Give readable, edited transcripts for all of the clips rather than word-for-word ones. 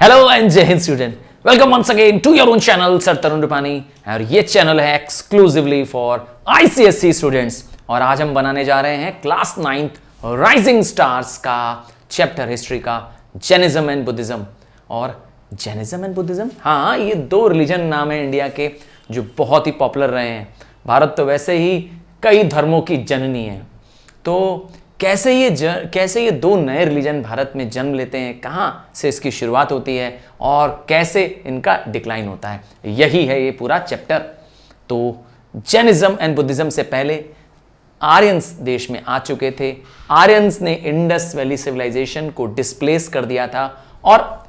Hello and Jai Hind student, welcome once again to your own channel sir Tarun Rupani. और ये channel है exclusively for ICSE students. और आज हम बनाने जा रहे हैं क्लास 9th राइजिंग स्टार्स का चैप्टर हिस्ट्री का जैनिज्म एंड बुद्धिज्म। और जैनिज्म एंड बुद्धिज्म, हाँ, ये दो रिलीजन नाम है इंडिया के जो बहुत ही पॉपुलर रहे हैं। भारत तो वैसे ही कई धर्मों की जननी है, तो कैसे ये दो नए रिलीजन भारत में जन्म लेते हैं, कहाँ से इसकी शुरुआत होती है और कैसे इनका डिक्लाइन होता है, यही है ये पूरा चैप्टर। तो जैनिज्म एंड बुद्धिज्म से पहले आर्यंस देश में आ चुके थे। आर्यंस ने इंडस वैली सिविलाइजेशन को डिस्प्लेस कर दिया था और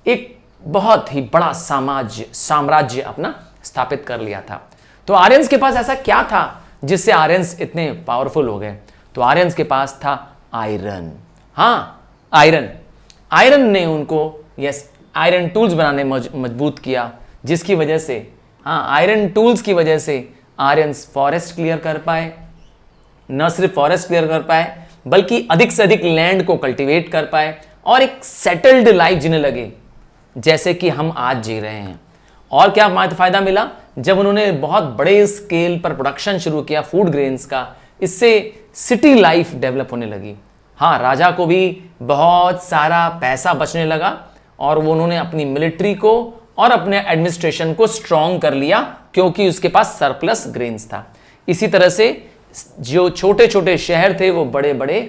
एक बहुत ही बड़ा साम्राज्य अपना स्थापित कर लिया था। तो आर्यंस के पास ऐसा क्या था जिससे आर्यंस इतने पावरफुल हो गए? तो आर्यंस के पास था आयरन। हाँ, आयरन ने उनको आयरन टूल्स बनाने मजबूत किया, जिसकी वजह से, हाँ, आयरन टूल्स की वजह से आर्यंस फॉरेस्ट क्लियर कर पाए। न सिर्फ फॉरेस्ट क्लियर कर पाए बल्कि अधिक से अधिक लैंड को कल्टीवेट कर पाए और एक सेटल्ड लाइफ जीने लगे, जैसे कि हम आज जी रहे हैं। और क्या फायदा मिला? जब उन्होंने बहुत बड़े स्केल पर प्रोडक्शन शुरू किया फूड ग्रेन्स का, इससे सिटी लाइफ डेवलप होने लगी। हाँ, राजा को भी बहुत सारा पैसा बचने लगा और वो उन्होंने अपनी मिलिट्री को और अपने एडमिनिस्ट्रेशन को स्ट्रॉन्ग कर लिया, क्योंकि उसके पास सरप्लस ग्रेन्स था। इसी तरह से जो छोटे छोटे शहर थे वो बड़े बड़े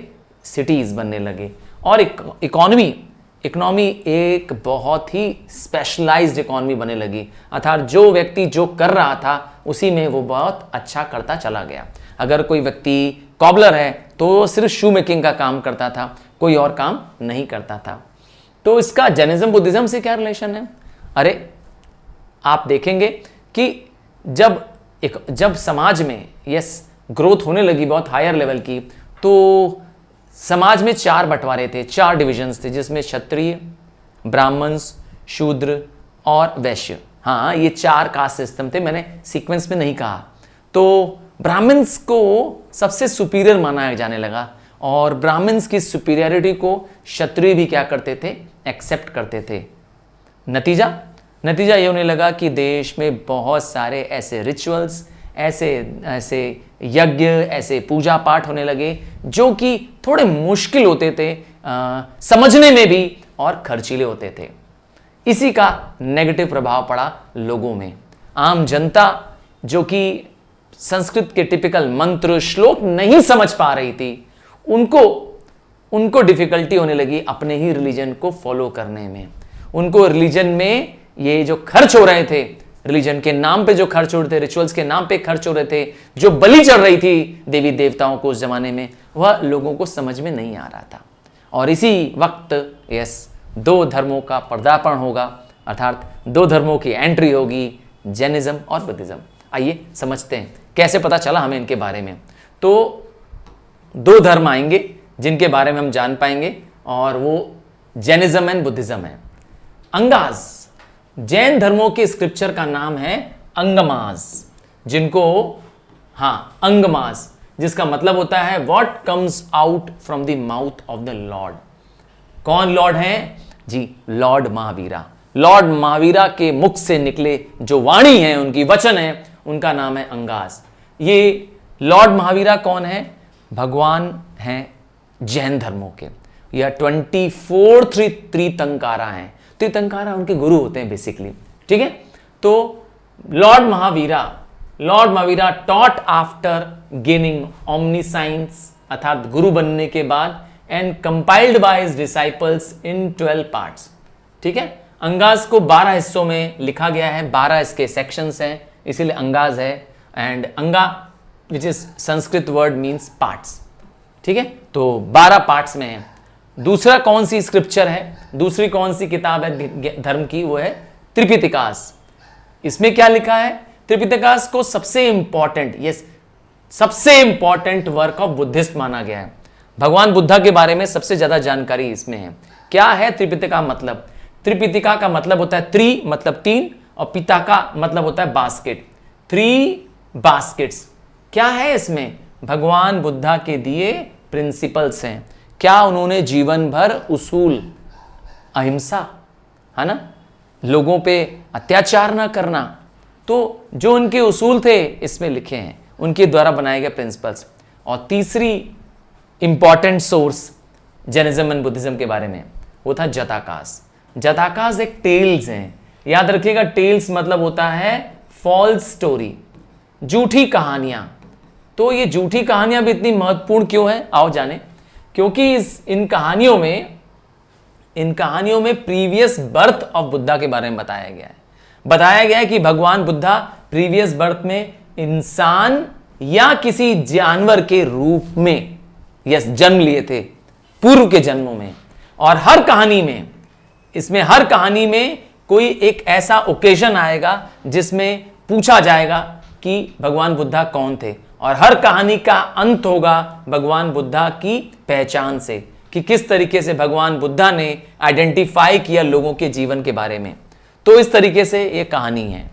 सिटीज बनने लगे और इकोनॉमी एक बहुत ही स्पेशलाइज्ड इकोनॉमी बनने लगी। अर्थात जो व्यक्ति जो कर रहा था उसी में वो बहुत अच्छा करता चला गया। अगर कोई व्यक्ति कॉबलर है तो वो सिर्फ शू मेकिंग का काम करता था, कोई और काम नहीं करता था। तो इसका जैनिज्म बुद्धिज्म से क्या रिलेशन है? अरे, आप देखेंगे कि जब समाज में ग्रोथ होने लगी बहुत हायर लेवल की, तो समाज में चार बंटवारे थे, चार डिविजन्स थे, जिसमें क्षत्रिय, ब्राह्मण्स, शूद्र और वैश्य। हाँ, ये चार कास्ट सिस्टम थे, मैंने सीक्वेंस में नहीं कहा। तो ब्राह्मण्स को सबसे सुपीरियर माना जाने लगा और ब्राह्मण्स की सुपीरियरिटी को क्षत्रिय भी क्या करते थे? एक्सेप्ट करते थे। नतीजा ये होने लगा कि देश में बहुत सारे ऐसे रिचुअल्स, ऐसे यज्ञ, ऐसे पूजा पाठ होने लगे जो कि थोड़े मुश्किल होते थे समझने में भी और खर्चीले होते थे। इसी का नेगेटिव प्रभाव पड़ा लोगों में। आम जनता जो कि संस्कृत के टिपिकल मंत्र श्लोक नहीं समझ पा रही थी, उनको डिफिकल्टी होने लगी अपने ही रिलीजन को फॉलो करने में। उनको रिलीजन में ये जो खर्च हो रहे थे, रिलीजन के नाम पे जो खर्च हो रहे थे, रिचुअल्स के नाम पे खर्च हो रहे थे, जो बलि चढ़ रही थी देवी देवताओं को उस जमाने में, वह लोगों को समझ में नहीं आ रहा था। और इसी वक्त दो धर्मों का पर्दापण होगा, अर्थात दो धर्मों की एंट्री होगी, जैनिज्म और बुद्धिज्म। आइए समझते हैं कैसे पता चला हमें इनके बारे में। तो दो धर्म आएंगे जिनके बारे में हम जान पाएंगे, और वो जैनिज्म एंड बुद्धिज्म है। अंगाज, जैन धर्मों के स्क्रिप्चर का नाम है अंगमास, अंगमास, जिसका मतलब होता है what comes out from the mouth of the Lord. कौन लॉर्ड हैं? जी, लॉर्ड महावीरा। लॉर्ड महावीरा के मुख से निकले जो वाणी है, उनकी वचन है, उनका नाम है अंगास। ये लॉर्ड महावीरा कौन है? भगवान हैं जैन धर्मों के। यह 24 तीर्थंकारा हैं। तीर्थंकारा उनके गुरु होते हैं बेसिकली, ठीक है। तो Lord Mahavira taught after gaining omniscience, अर्थात गुरु बनने के बाद, and compiled by his disciples in 12 parts, ठीक है। अंगास को 12 हिस्सों में लिखा गया है, 12 इसके सेक्शंस हैं, इसीलिए अंगाज है। एंड अंगा which is Sanskrit word means parts, ठीक है। तो 12 पार्ट्स में है। दूसरा कौन सी स्क्रिप्चर है, दूसरी कौन सी किताब है धर्म की? वो है त्रिपिटकास। इसमें क्या लिखा है? त्रिपिटकास को सबसे इंपॉर्टेंट वर्क ऑफ बुद्धिस्ट माना गया है। भगवान बुद्धा के बारे में सबसे ज्यादा जानकारी इसमें है। क्या है त्रिपिटका मतलब? त्रिपिटका का मतलब होता है त्रि मतलब 3 और पिता का मतलब होता है बास्केट। 3 बास्केट्स। क्या है इसमें? भगवान बुद्धा के दिए प्रिंसिपल्स हैं। क्या उन्होंने जीवन भर उसूल, अहिंसा, है ना, लोगों पे अत्याचार ना करना। तो जो उनके उसूल थे इसमें लिखे हैं, उनके द्वारा बनाए गए प्रिंसिपल्स। और तीसरी important source Jainism and Buddhism के बारे में वो था जताकास। जताकास एक टेल्स हैं, याद रखिएगा, टेल्स मतलब होता है फॉल्स स्टोरी, झूठी कहानियां। तो ये झूठी कहानियां भी इतनी महत्वपूर्ण क्यों है, आओ जाने। क्योंकि इन कहानियों में प्रीवियस बर्थ ऑफ बुद्धा के बारे में बताया गया है। बताया गया है कि भगवान बुद्धा प्रीवियस बर्थ में इंसान या किसी जानवर के रूप में यस जन्म लिए थे, पूर्व के जन्मों में। और हर कहानी में कोई एक ऐसा ओकेजन आएगा जिसमें पूछा जाएगा कि भगवान बुद्धा कौन थे, और हर कहानी का अंत होगा भगवान बुद्धा की पहचान से, कि किस तरीके से भगवान बुद्धा ने आइडेंटिफाई किया लोगों के जीवन के बारे में। तो इस तरीके से ये कहानी है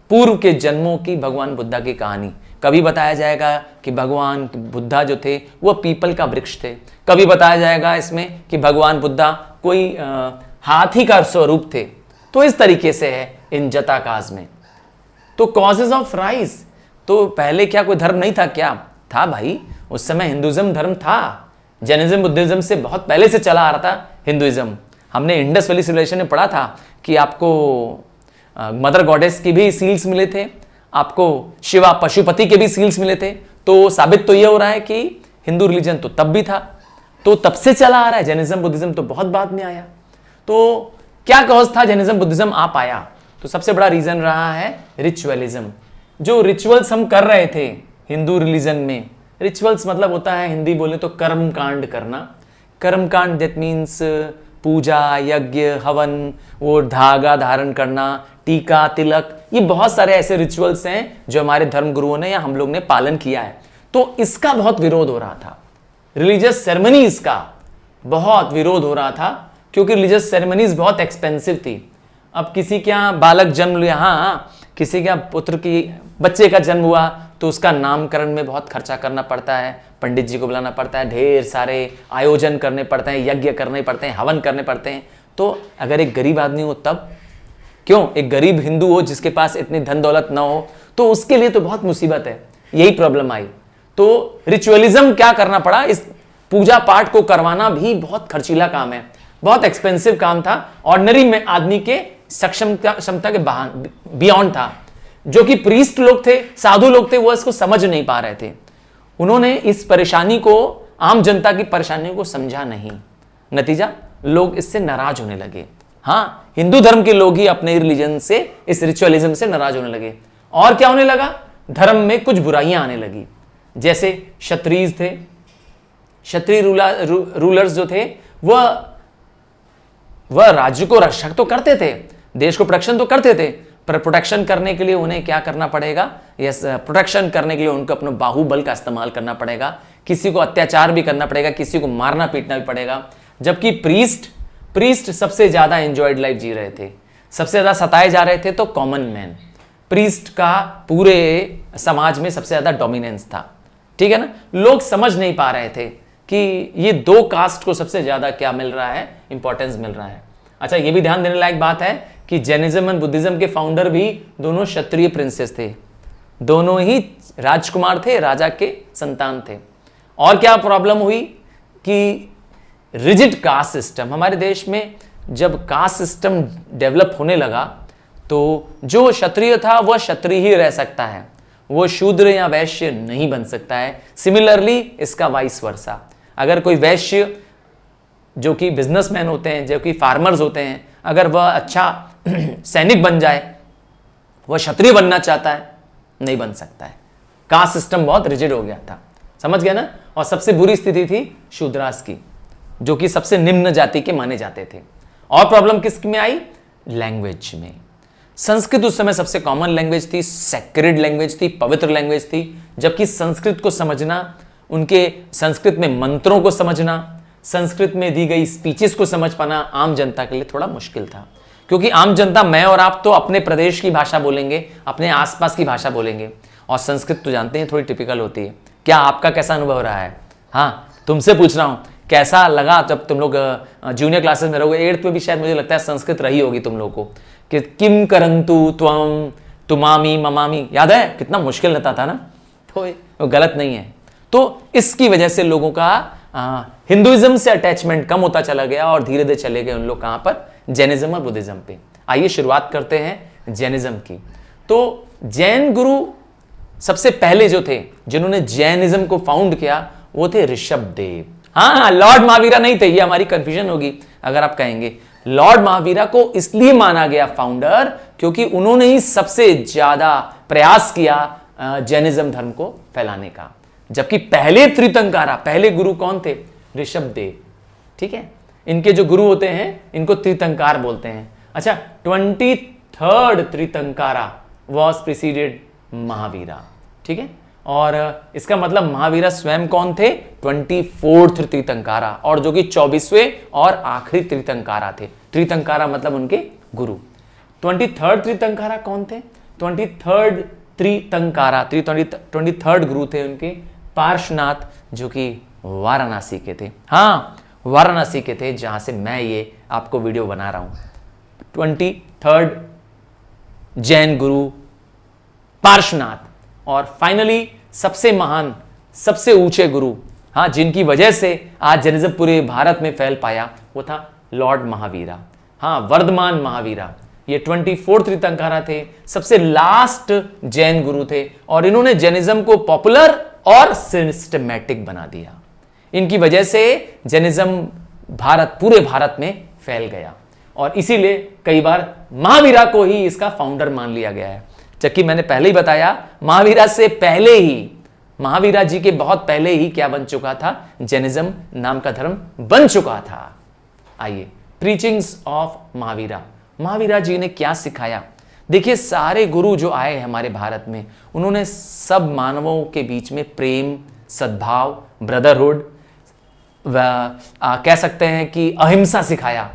पूर्व के जन्मों की, भगवान बुद्धा की कहानी। कभी बताया जाएगा कि भगवान बुद्धा जो थे वो पीपल का वृक्ष थे, कभी बताया जाएगा इसमें कि भगवान बुद्धा कोई हाथी का स्वरूप थे। तो इस तरीके से है इन जताकास में। तो कॉजेज ऑफ राइज, तो पहले क्या कोई धर्म नहीं था? क्या था भाई, उस समय हिंदुइज्म धर्म था। जैनिज्म बुद्धिज्म से बहुत पहले से चला आ रहा था हिंदुइज्म। हमने इंडस वैली सिविलाइजेशन में पढ़ा था कि आपको मदर गॉडेस की भी सील्स मिले थे, आपको शिवा पशुपति के भी सील्स मिले थे। तो साबित तो यह हो रहा है कि हिंदू रिलीजन तो तब भी था, तो तब से चला आ रहा है। जैनिज्म बुद्धिज्म तो बहुत बाद में आया। तो क्या कॉज था जैनिज्म बुद्धिज्म आ पाया? तो सबसे बड़ा रीजन रहा है रिचुअलिज्म। जो रिचुअल्स हम कर रहे थे हिंदू रिलीजन में, रिचुअल्स मतलब होता है हिंदी बोले तो कर्म कांड करना। कर्म कांड दैट मीन्स पूजा, यज्ञ, हवन, वो धागा धारण करना, टीका, तिलक, ये बहुत सारे ऐसे रिचुअल्स हैं जो हमारे धर्म गुरुओं ने या हम लोग ने पालन किया है। तो इसका बहुत विरोध हो रहा था, रिलीजियस सेरेमनीज का बहुत विरोध हो रहा था, क्योंकि रिलीजियस सेरेमनीज बहुत एक्सपेंसिव थी। अब किसी के यहाँ बालक जन्म लिया, हाँ किसी के यहाँ पुत्र की बच्चे का जन्म हुआ तो उसका नामकरण में बहुत खर्चा करना पड़ता है, पंडित जी को बुलाना पड़ता है, ढेर सारे आयोजन करने पड़ते हैं, यज्ञ करने पड़ते हैं, हवन करने पड़ते हैं। तो अगर एक गरीब आदमी हो तब, क्यों एक गरीब हिंदू हो जिसके पास इतनी धन दौलत ना हो, तो उसके लिए तो बहुत मुसीबत है, यही प्रॉब्लम आई। तो रिचुअलिज्म क्या करना पड़ा, इस पूजा पाठ को करवाना भी बहुत खर्चीला काम है, बहुत एक्सपेंसिव काम था, ऑर्डिनरी में आदमी के क्षमता के बियॉन्ड था। जो कि प्रीस्ट लोग थे, साधु लोग थे, वो इसको समझ नहीं पा रहे थे। उन्होंने इस परेशानी को, आम जनता की परेशानियों को समझा नहीं। नतीजा, लोग इससे नाराज होने लगे। हाँ, हिंदू धर्म के लोग ही अपने रिलीजन से, इस रिचुअलिज्म से नाराज होने लगे। और क्या होने लगा, धर्म में कुछ बुराइयां आने लगी। जैसे क्षत्रिय थे, क्षत्रिय रूलर्स जो थे वह राज्य को रक्षक तो करते थे, देश को प्रोटेक्शन तो करते थे, पर प्रोटेक्शन करने के लिए उन्हें क्या करना पड़ेगा, यस प्रोटेक्शन करने के लिए उनको अपने बाहुबल का इस्तेमाल करना पड़ेगा, किसी को अत्याचार भी करना पड़ेगा, किसी को मारना पीटना भी पड़ेगा। जबकि प्रीस्ट सबसे ज्यादा एंजॉयड लाइफ जी रहे थे, सबसे ज्यादा सताए जा रहे थे। तो कॉमन मैन, प्रीस्ट का पूरे समाज में सबसे ज्यादा डोमिनेंस था, ठीक है ना। लोग समझ नहीं पा रहे थे कि ये दो कास्ट को सबसे ज्यादा क्या मिल रहा है, इंपॉर्टेंस मिल रहा है। अच्छा, ये भी ध्यान देने लायक बात है कि जैनिज्म एंड बुद्धिज्म के फाउंडर भी दोनों क्षत्रिय प्रिंसेस थे, दोनों ही राजकुमार थे, राजा के संतान थे। और क्या प्रॉब्लम हुई कि रिजिड कास्ट सिस्टम, हमारे देश में जब कास्ट सिस्टम डेवलप होने लगा तो जो क्षत्रिय था वह क्षत्रिय ही रह सकता है, वो शूद्र या वैश्य नहीं बन सकता है। सिमिलरली इसका वाइस वर्सा, अगर कोई वैश्य जो कि बिजनेसमैन होते हैं, जो कि फार्मर्स होते हैं, अगर वह अच्छा सैनिक बन जाए, वह क्षत्रिय बनना चाहता है, नहीं बन सकता है। कास्ट सिस्टम बहुत रिजिड हो गया था, समझ गया ना। और सबसे बुरी स्थिति थी शूद्रास की, जो कि सबसे निम्न जाति के माने जाते थे। और प्रॉब्लम किस में आई, लैंग्वेज में। संस्कृत उस समय सबसे कॉमन लैंग्वेज थी, सेक्रेड लैंग्वेज थी, पवित्र लैंग्वेज थी। जबकि संस्कृत को समझना, उनके संस्कृत में मंत्रों को समझना, संस्कृत में दी गई स्पीचेस को समझ पाना आम जनता के लिए थोड़ा मुश्किल था। क्योंकि आम जनता, मैं और आप तो अपने प्रदेश की भाषा बोलेंगे, अपने आसपास की भाषा बोलेंगे, और संस्कृत तो जानते हैं थोड़ी टिपिकल होती है। क्या आपका कैसा अनुभव रहा है? हाँ, तुमसे पूछ रहा हूं, कैसा लगा जब तुम लोग जूनियर क्लासेस में रहोगे, 8th में भी शायद मुझे लगता है संस्कृत रही होगी तुम लोग को, कि किम करंतु त्वम तुमामी ममामी, याद है कितना मुश्किल रहता था ना, तो वो गलत नहीं है। तो इसकी वजह से लोगों का हिंदुइज्म से अटैचमेंट कम होता चला गया और धीरे धीरे चले गए उन लोग कहां पर, जैनिज्म और बुद्धिज्म पे। आइए शुरुआत करते हैं जैनिज्म की। तो जैन गुरु सबसे पहले जो थे जिन्होंने जैनिज्म को फाउंड किया वो थे ऋषभ देव। हाँ, लॉर्ड महावीरा नहीं थे, ये हमारी कंफ्यूजन होगी अगर आप कहेंगे। लॉर्ड महावीरा को इसलिए माना गया फाउंडर क्योंकि उन्होंने ही सबसे ज्यादा प्रयास किया जैनिज्म धर्म को फैलाने का। जबकि पहले तीर्थंकारा, पहले गुरु कौन थे? ऋषभ देव। ठीक है, इनके जो गुरु होते हैं इनको तीर्थंकार बोलते हैं। अच्छा, 23rd Tirthankara was preceded Mahavira. ठीक है, और इसका मतलब महावीरा स्वयं कौन थे? 24th तीर्थंकारा, और जो कि 24वें और आखिरी तीर्थंकारा थे। तीर्थंकारा मतलब उनके गुरु। 23rd तीर्थंकारा कौन थे? 23rd तीर्थंकारा, 23rd गुरु थे उनके पार्श्वनाथ, जो कि वाराणसी के थे। हाँ, वाराणसी के थे, जहां से मैं ये आपको वीडियो बना रहा हूं। 23rd जैन गुरु पार्श्वनाथ। और फाइनली सबसे महान, सबसे ऊंचे गुरु, हाँ, जिनकी वजह से आज जैनिज्म पूरे भारत में फैल पाया, वो था लॉर्ड महावीरा। हाँ, वर्धमान महावीरा। ये 24th तीर्थंकारा थे, सबसे लास्ट जैन गुरु थे, और इन्होंने जैनिज्म को पॉपुलर और सिस्टमैटिक बना दिया। इनकी वजह से जैनिज्म पूरे भारत में फैल गया, और इसीलिए कई बार महावीरा को ही इसका फाउंडर मान लिया गया है। जबकि मैंने पहले ही बताया, महावीरा से पहले ही, महावीरा जी के बहुत पहले ही क्या बन चुका था? जैनिज्म नाम का धर्म बन चुका था। आइए, प्रीचिंग्स ऑफ महावीरा। महावीरा जी ने क्या सिखाया? देखिए, सारे गुरु जो आए हैं हमारे भारत में, उन्होंने सब मानवों के बीच में प्रेम, सद्भाव, ब्रदरहुड, कह सकते हैं कि अहिंसा सिखाया।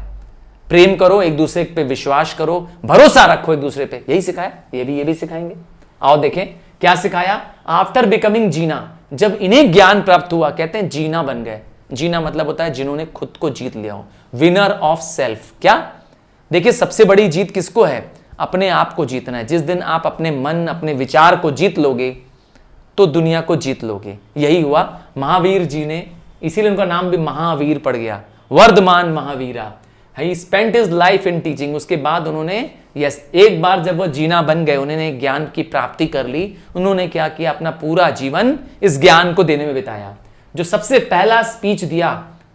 प्रेम करो, एक दूसरे पे विश्वास करो, भरोसा रखो एक दूसरे पे, यही सिखाया। ये भी सिखाएंगे। आओ देखें क्या सिखाया। आफ्टर बिकमिंग जीना, जब इन्हें ज्ञान प्राप्त हुआ, कहते हैं जीना बन गए। जीना मतलब होता है जिन्होंने खुद को जीत लिया हो, विनर ऑफ सेल्फ। क्या? देखिए, सबसे बड़ी जीत किसको है? अपने आप को जीतना है। जिस दिन आप अपने मन, अपने विचार को जीत लोगे तो दुनिया को जीत लोगे। यही हुआ महावीर जी ने, इसीलिए उनका नाम भी महावीर पड़ गया, Vardhaman Mahavira. He spent his life in teaching. उसके बाद उन्होंने, एक बार जब वो जीना बन गए, उन्होंने ज्ञान की प्राप्ति कर ली, उन्होंने क्या किया? अपना पूरा जीवन इस ज्ञान को देने में बिताया। जो सबसे पहला स्पीच दिया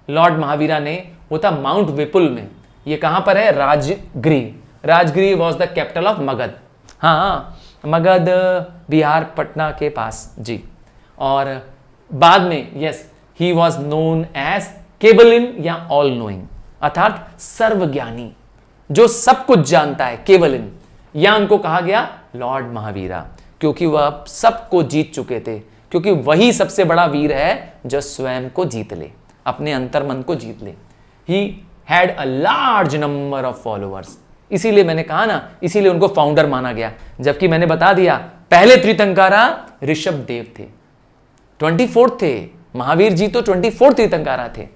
लॉर्ड महावीरा ने, वो था माउंट विपुल में। ये कहां पर है? Rajgriha. Rajgriha was the capital of Magadha. हाँ, मगध बिहार, पटना के पास जी। और बाद में he was known as Kevalin या ऑल नोइंग, अर्थात सर्वज्ञानी, जो सब कुछ जानता है, केवलिन, या उनको कहा गया लॉर्ड महावीरा, क्योंकि वह सबको जीत चुके थे। क्योंकि वही सबसे बड़ा वीर है जो स्वयं को जीत ले, अपने अंतर्मन को जीत ले। He had a large number of followers. इसीलिए मैंने कहा ना, इसीलिए उनको फाउंडर माना गया। जबकि मैंने बता दिया, पहले तीर्थंकारा ऋषभ देव थे, 24th थे। महावीर जी तो 24th तीर्थंकारा थे।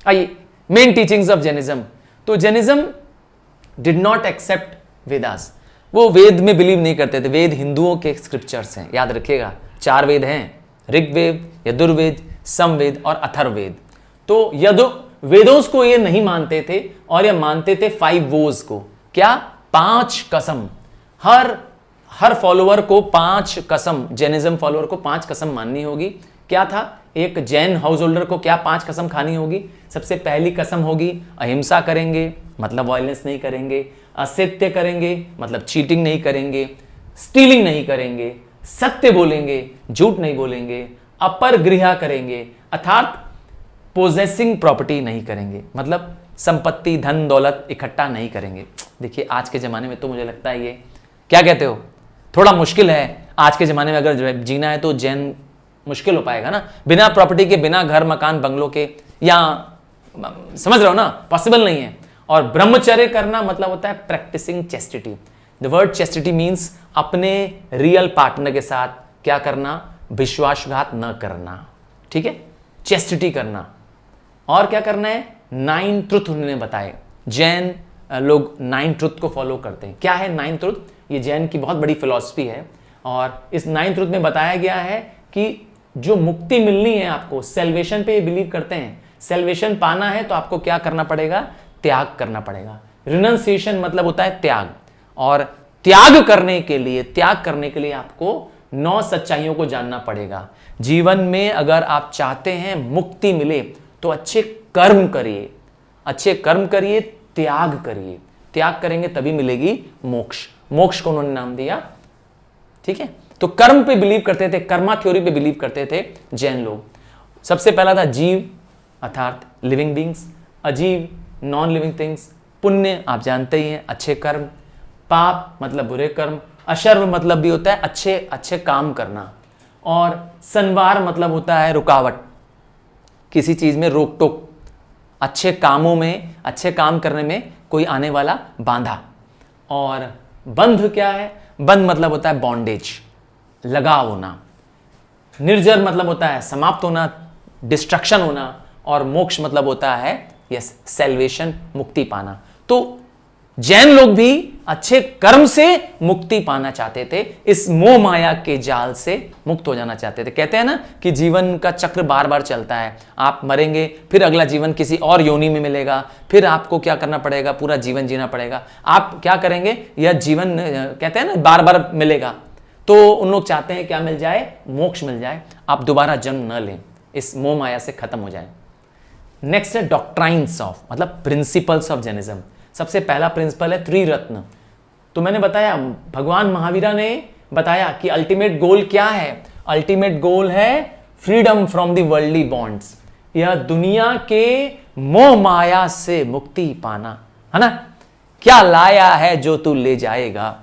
आइए, मेन टीचिंग्स ऑफ जैनिज्म। तो Jainism did not accept Vedas. वो वेद में बिलीव नहीं करते थे। वेद हिंदुओं के स्क्रिप्चर्स हैं, याद रखिएगा। 4 वेद हैं, ऋग्वेद, यजुर्वेद, समवेद और अथर्ववेद। तो वेदों को ये नहीं मानते थे, और ये मानते थे 5 वोज को। क्या? 5 कसम। हर फॉलोअर को 5 कसम, जैनिज्म फॉलोअर को 5 कसम माननी होगी। क्या था? एक जैन हाउस होल्डर को क्या 5 कसम खानी होगी? सबसे पहली कसम होगी अहिंसा करेंगे, मतलब वायलेंस नहीं करेंगे, असत्य करेंगे, मतलब चीटिंग नहीं करेंगे, स्टीलिंग नहीं करेंगे, सत्य बोलेंगे, झूठ नहीं बोलेंगे, अपरगृह करेंगे, अर्थात पोजेसिंग प्रॉपर्टी नहीं करेंगे, मतलब संपत्ति, धन दौलत इकट्ठा नहीं करेंगे। देखिए, आज के जमाने में तो मुझे लगता है, ये क्या कहते हो, थोड़ा मुश्किल है। आज के जमाने में अगर जीना है तो जैन मुश्किल हो पाएगा ना, बिना प्रॉपर्टी के, बिना घर मकान बंगलों के, या समझ रहे हो ना, पॉसिबल नहीं है। और ब्रह्मचर्य करना मतलब होता है practising chastity. The word chastity means अपने रियल पार्टनर के साथ क्या करना? विश्वासघात न करना। ठीक है, चेस्टिटी करना। और क्या करना है, 9 ट्रुथ उन्होंने बताए। जैन लोग 9 ट्रुथ को फॉलो करते हैं। क्या है 9 ट्रुथ? ये जैन की बहुत बड़ी फिलॉसफी है और इस 9 ट्रुथ में बताया गया है कि जो मुक्ति मिलनी है आपको, सेल्वेशन पे ये बिलीव करते हैं। सेल्वेशन पाना है तो आपको क्या करना पड़ेगा, त्याग करना पड़ेगा। रिनंसिएशन मतलब होता है त्याग, और त्याग करने के लिए आपको 9 सच्चाइयों को जानना पड़ेगा। जीवन में अगर आप चाहते हैं मुक्ति मिले तो अच्छे कर्म करिए, त्याग करिए। त्याग करेंगे तभी मिलेगी मोक्ष। मोक्ष को उन्होंने नाम दिया, ठीक है। तो कर्म पे बिलीव करते थे, कर्मा थ्योरी पे बिलीव करते थे जैन लोग। सबसे पहला था जीव अर्थात लिविंग बींग्स, अजीव नॉन लिविंग थिंग्स, पुण्य आप जानते ही हैं अच्छे कर्म, पाप मतलब बुरे कर्म, अशर्व मतलब भी होता है अच्छे अच्छे काम करना, और संवार मतलब होता है रुकावट, किसी चीज में रोक टोक, अच्छे कामों में, अच्छे काम करने में कोई आने वाला बांधा। और बंध क्या है? बंध मतलब होता है बॉन्डेज, लगा होना। निर्जर मतलब होता है समाप्त होना, डिस्ट्रक्शन होना। और मोक्ष मतलब होता है यस सेल्वेशन, मुक्ति पाना। तो जैन लोग भी अच्छे कर्म से मुक्ति पाना चाहते थे, इस मोह माया के जाल से मुक्त हो जाना चाहते थे। कहते हैं ना कि जीवन का चक्र बार बार चलता है, आप मरेंगे फिर अगला जीवन किसी और योनि में मिलेगा, फिर आपको क्या करना पड़ेगा, पूरा जीवन जीना पड़ेगा। आप क्या करेंगे, यह जीवन कहते हैं ना बार बार मिलेगा, तो उन लोग चाहते हैं क्या मिल जाए, मोक्ष मिल जाए, आप दोबारा जन्म न लें, इस मोह माया से खत्म हो जाए। नेक्स्ट है डॉक्ट्राइन्स ऑफ, मतलब प्रिंसिपल्स ऑफ जैनिज्म। सबसे पहला प्रिंसिपल है त्रिरत्न। तो मैंने बताया, भगवान महावीरा ने बताया कि अल्टीमेट गोल क्या है। अल्टीमेट गोल है freedom from the worldly bonds, यह दुनिया के मोह माया से मुक्ति पाना, है ना। क्या लाया है जो तू ले जाएगा,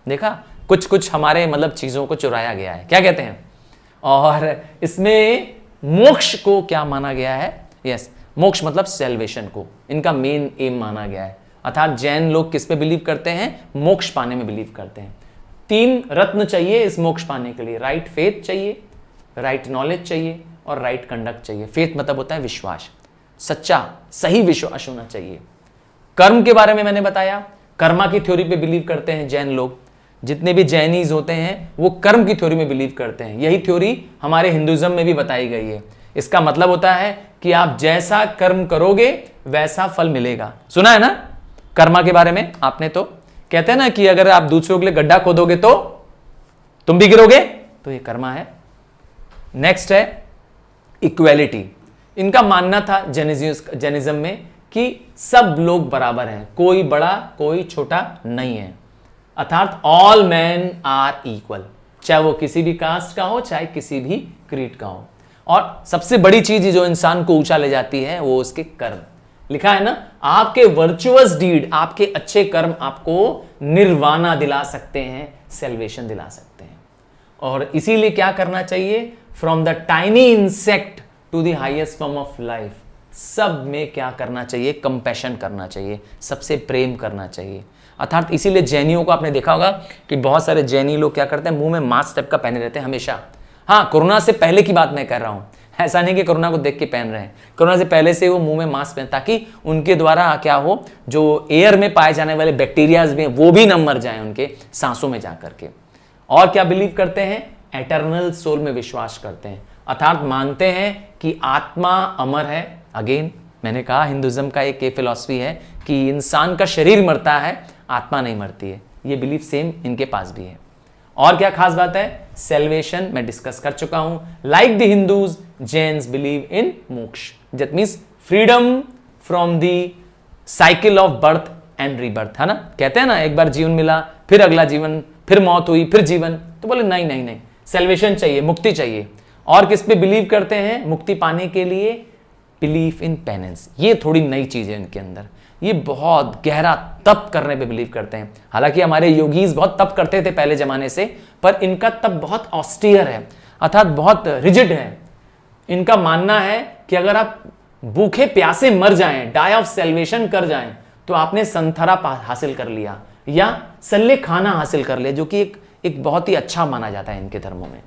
देखा कुछ कुछ हमारे मतलब चीजों को चुराया गया है, क्या कहते हैं। और इसमें मोक्ष को क्या माना गया है, यस मोक्ष मतलब सेल्वेशन को इनका मेन एम माना गया है। अर्थात जैन लोग किस पे बिलीव करते हैं, मोक्ष पाने में बिलीव करते हैं। 3 रत्न चाहिए इस मोक्ष पाने के लिए, राइट फेथ चाहिए, राइट नॉलेज चाहिए और राइट कंडक्ट चाहिए। फेथ मतलब होता है विश्वास, सच्चा सही विश्वास होना चाहिए। कर्म के बारे में मैंने बताया, कर्मा की थ्योरी पे बिलीव करते हैं जैन लोग। जितने भी जैनीज होते हैं वो कर्म की थ्योरी में बिलीव करते हैं। यही थ्योरी हमारे हिंदुइज्म में भी बताई गई है। इसका मतलब होता है कि आप जैसा कर्म करोगे वैसा फल मिलेगा। सुना है ना कर्मा के बारे में आपने, तो कहते हैं ना कि अगर आप दूसरों के लिए गड्ढा खोदोगे तो तुम भी गिरोगे, तो ये कर्मा है। नेक्स्ट है इक्वेलिटी। इनका मानना था जैनिज्म में कि सब लोग बराबर हैं, कोई बड़ा कोई छोटा नहीं है। अर्थात ऑल मैन आर इक्वल, चाहे वो किसी भी कास्ट का हो चाहे किसी भी क्रीड का हो। और सबसे बड़ी चीज जो इंसान को ऊंचा ले जाती है वो उसके कर्म। लिखा है ना, आपके वर्चुअस डीड, आपके अच्छे कर्म आपको निर्वाणा दिला सकते हैं, सेल्वेशन दिला सकते हैं। और इसीलिए क्या करना चाहिए, from the tiny insect to the highest form of life, सब में क्या करना चाहिए, कंपैशन करना चाहिए, सबसे प्रेम करना चाहिए। अर्थात इसीलिए जैनियों को आपने देखा होगा कि बहुत सारे जैनी लोग क्या करते हैं, मुंह में मास्क टाइप का पहने रहते हैं हमेशा। हाँ, कोरोना से पहले की बात मैं कर रहा हूं, ऐसा नहीं कि कोरोना को देख के पहन रहे हैं, कोरोना से पहले से वो मुंह में मास्क पहने, ताकि उनके द्वारा क्या हो, जो एयर में पाए जाने वाले बैक्टीरियाज भी हैं वो भी न मर जाएं उनके सांसों में जाकर के। और क्या बिलीव करते हैं, एटर्नल सोल में विश्वास करते हैं। अर्थात मानते हैं कि आत्मा अमर है। अगेन मैंने कहा हिंदुइज्म का एक फिलॉसफी है कि इंसान का शरीर मरता है, आत्मा नहीं मरती है। ये बिलीफ सेम इनके पास भी है। और क्या खास बात है, सेल्वेशन मैं डिस्कस कर चुका हूं। Like the Hindus, Jains believe in moksha, that means freedom from the cycle of birth and rebirth, है ना। कहते हैं ना एक बार जीवन मिला फिर अगला जीवन, फिर मौत हुई फिर जीवन, तो बोले नहीं नहीं नहीं, सेल्वेशन चाहिए, मुक्ति चाहिए। और किस पे बिलीव करते हैं मुक्ति पाने के लिए, बिलीफ इन पेनेंस। ये थोड़ी नई चीज है इनके अंदर, ये बहुत गहरा तप करने पे बिलीव करते हैं। हालांकि हमारे योगीज बहुत तप करते थे पहले जमाने से, पर इनका तप बहुत ऑस्टियर है, अर्थात बहुत रिजिड है। इनका मानना है कि अगर आप भूखे प्यासे मर जाएं, डाई ऑफ सेल्वेशन कर जाएं, तो आपने संथरा हासिल कर लिया या सल्ले खाना हासिल कर लिया, जो कि एक बहुत ही अच्छा माना जाता है इनके धर्मों में।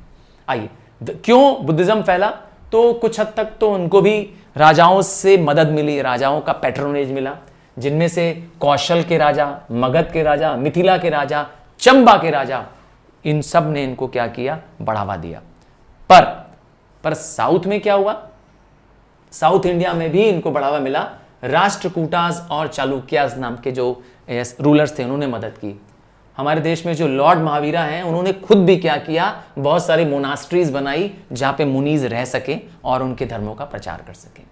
आइए, क्यों बुद्धिज्म फैला, तो कुछ हद तक तो उनको भी राजाओं से मदद मिली, राजाओं का पैट्रोनेज मिला, जिनमें से कौशल के राजा, मगध के राजा, मिथिला के राजा, चंबा के राजा, इन सब ने इनको क्या किया, बढ़ावा दिया। पर साउथ में क्या हुआ, साउथ इंडिया में भी इनको बढ़ावा मिला। राष्ट्रकूटास और चालुक्यास नाम के जो रूलर्स थे उन्होंने मदद की। हमारे देश में जो लॉर्ड महावीरा हैं उन्होंने खुद भी क्या किया, बहुत सारी मोनास्ट्रीज बनाई जहां पे मुनीज रह सके और उनके धर्मों का प्रचार कर सके।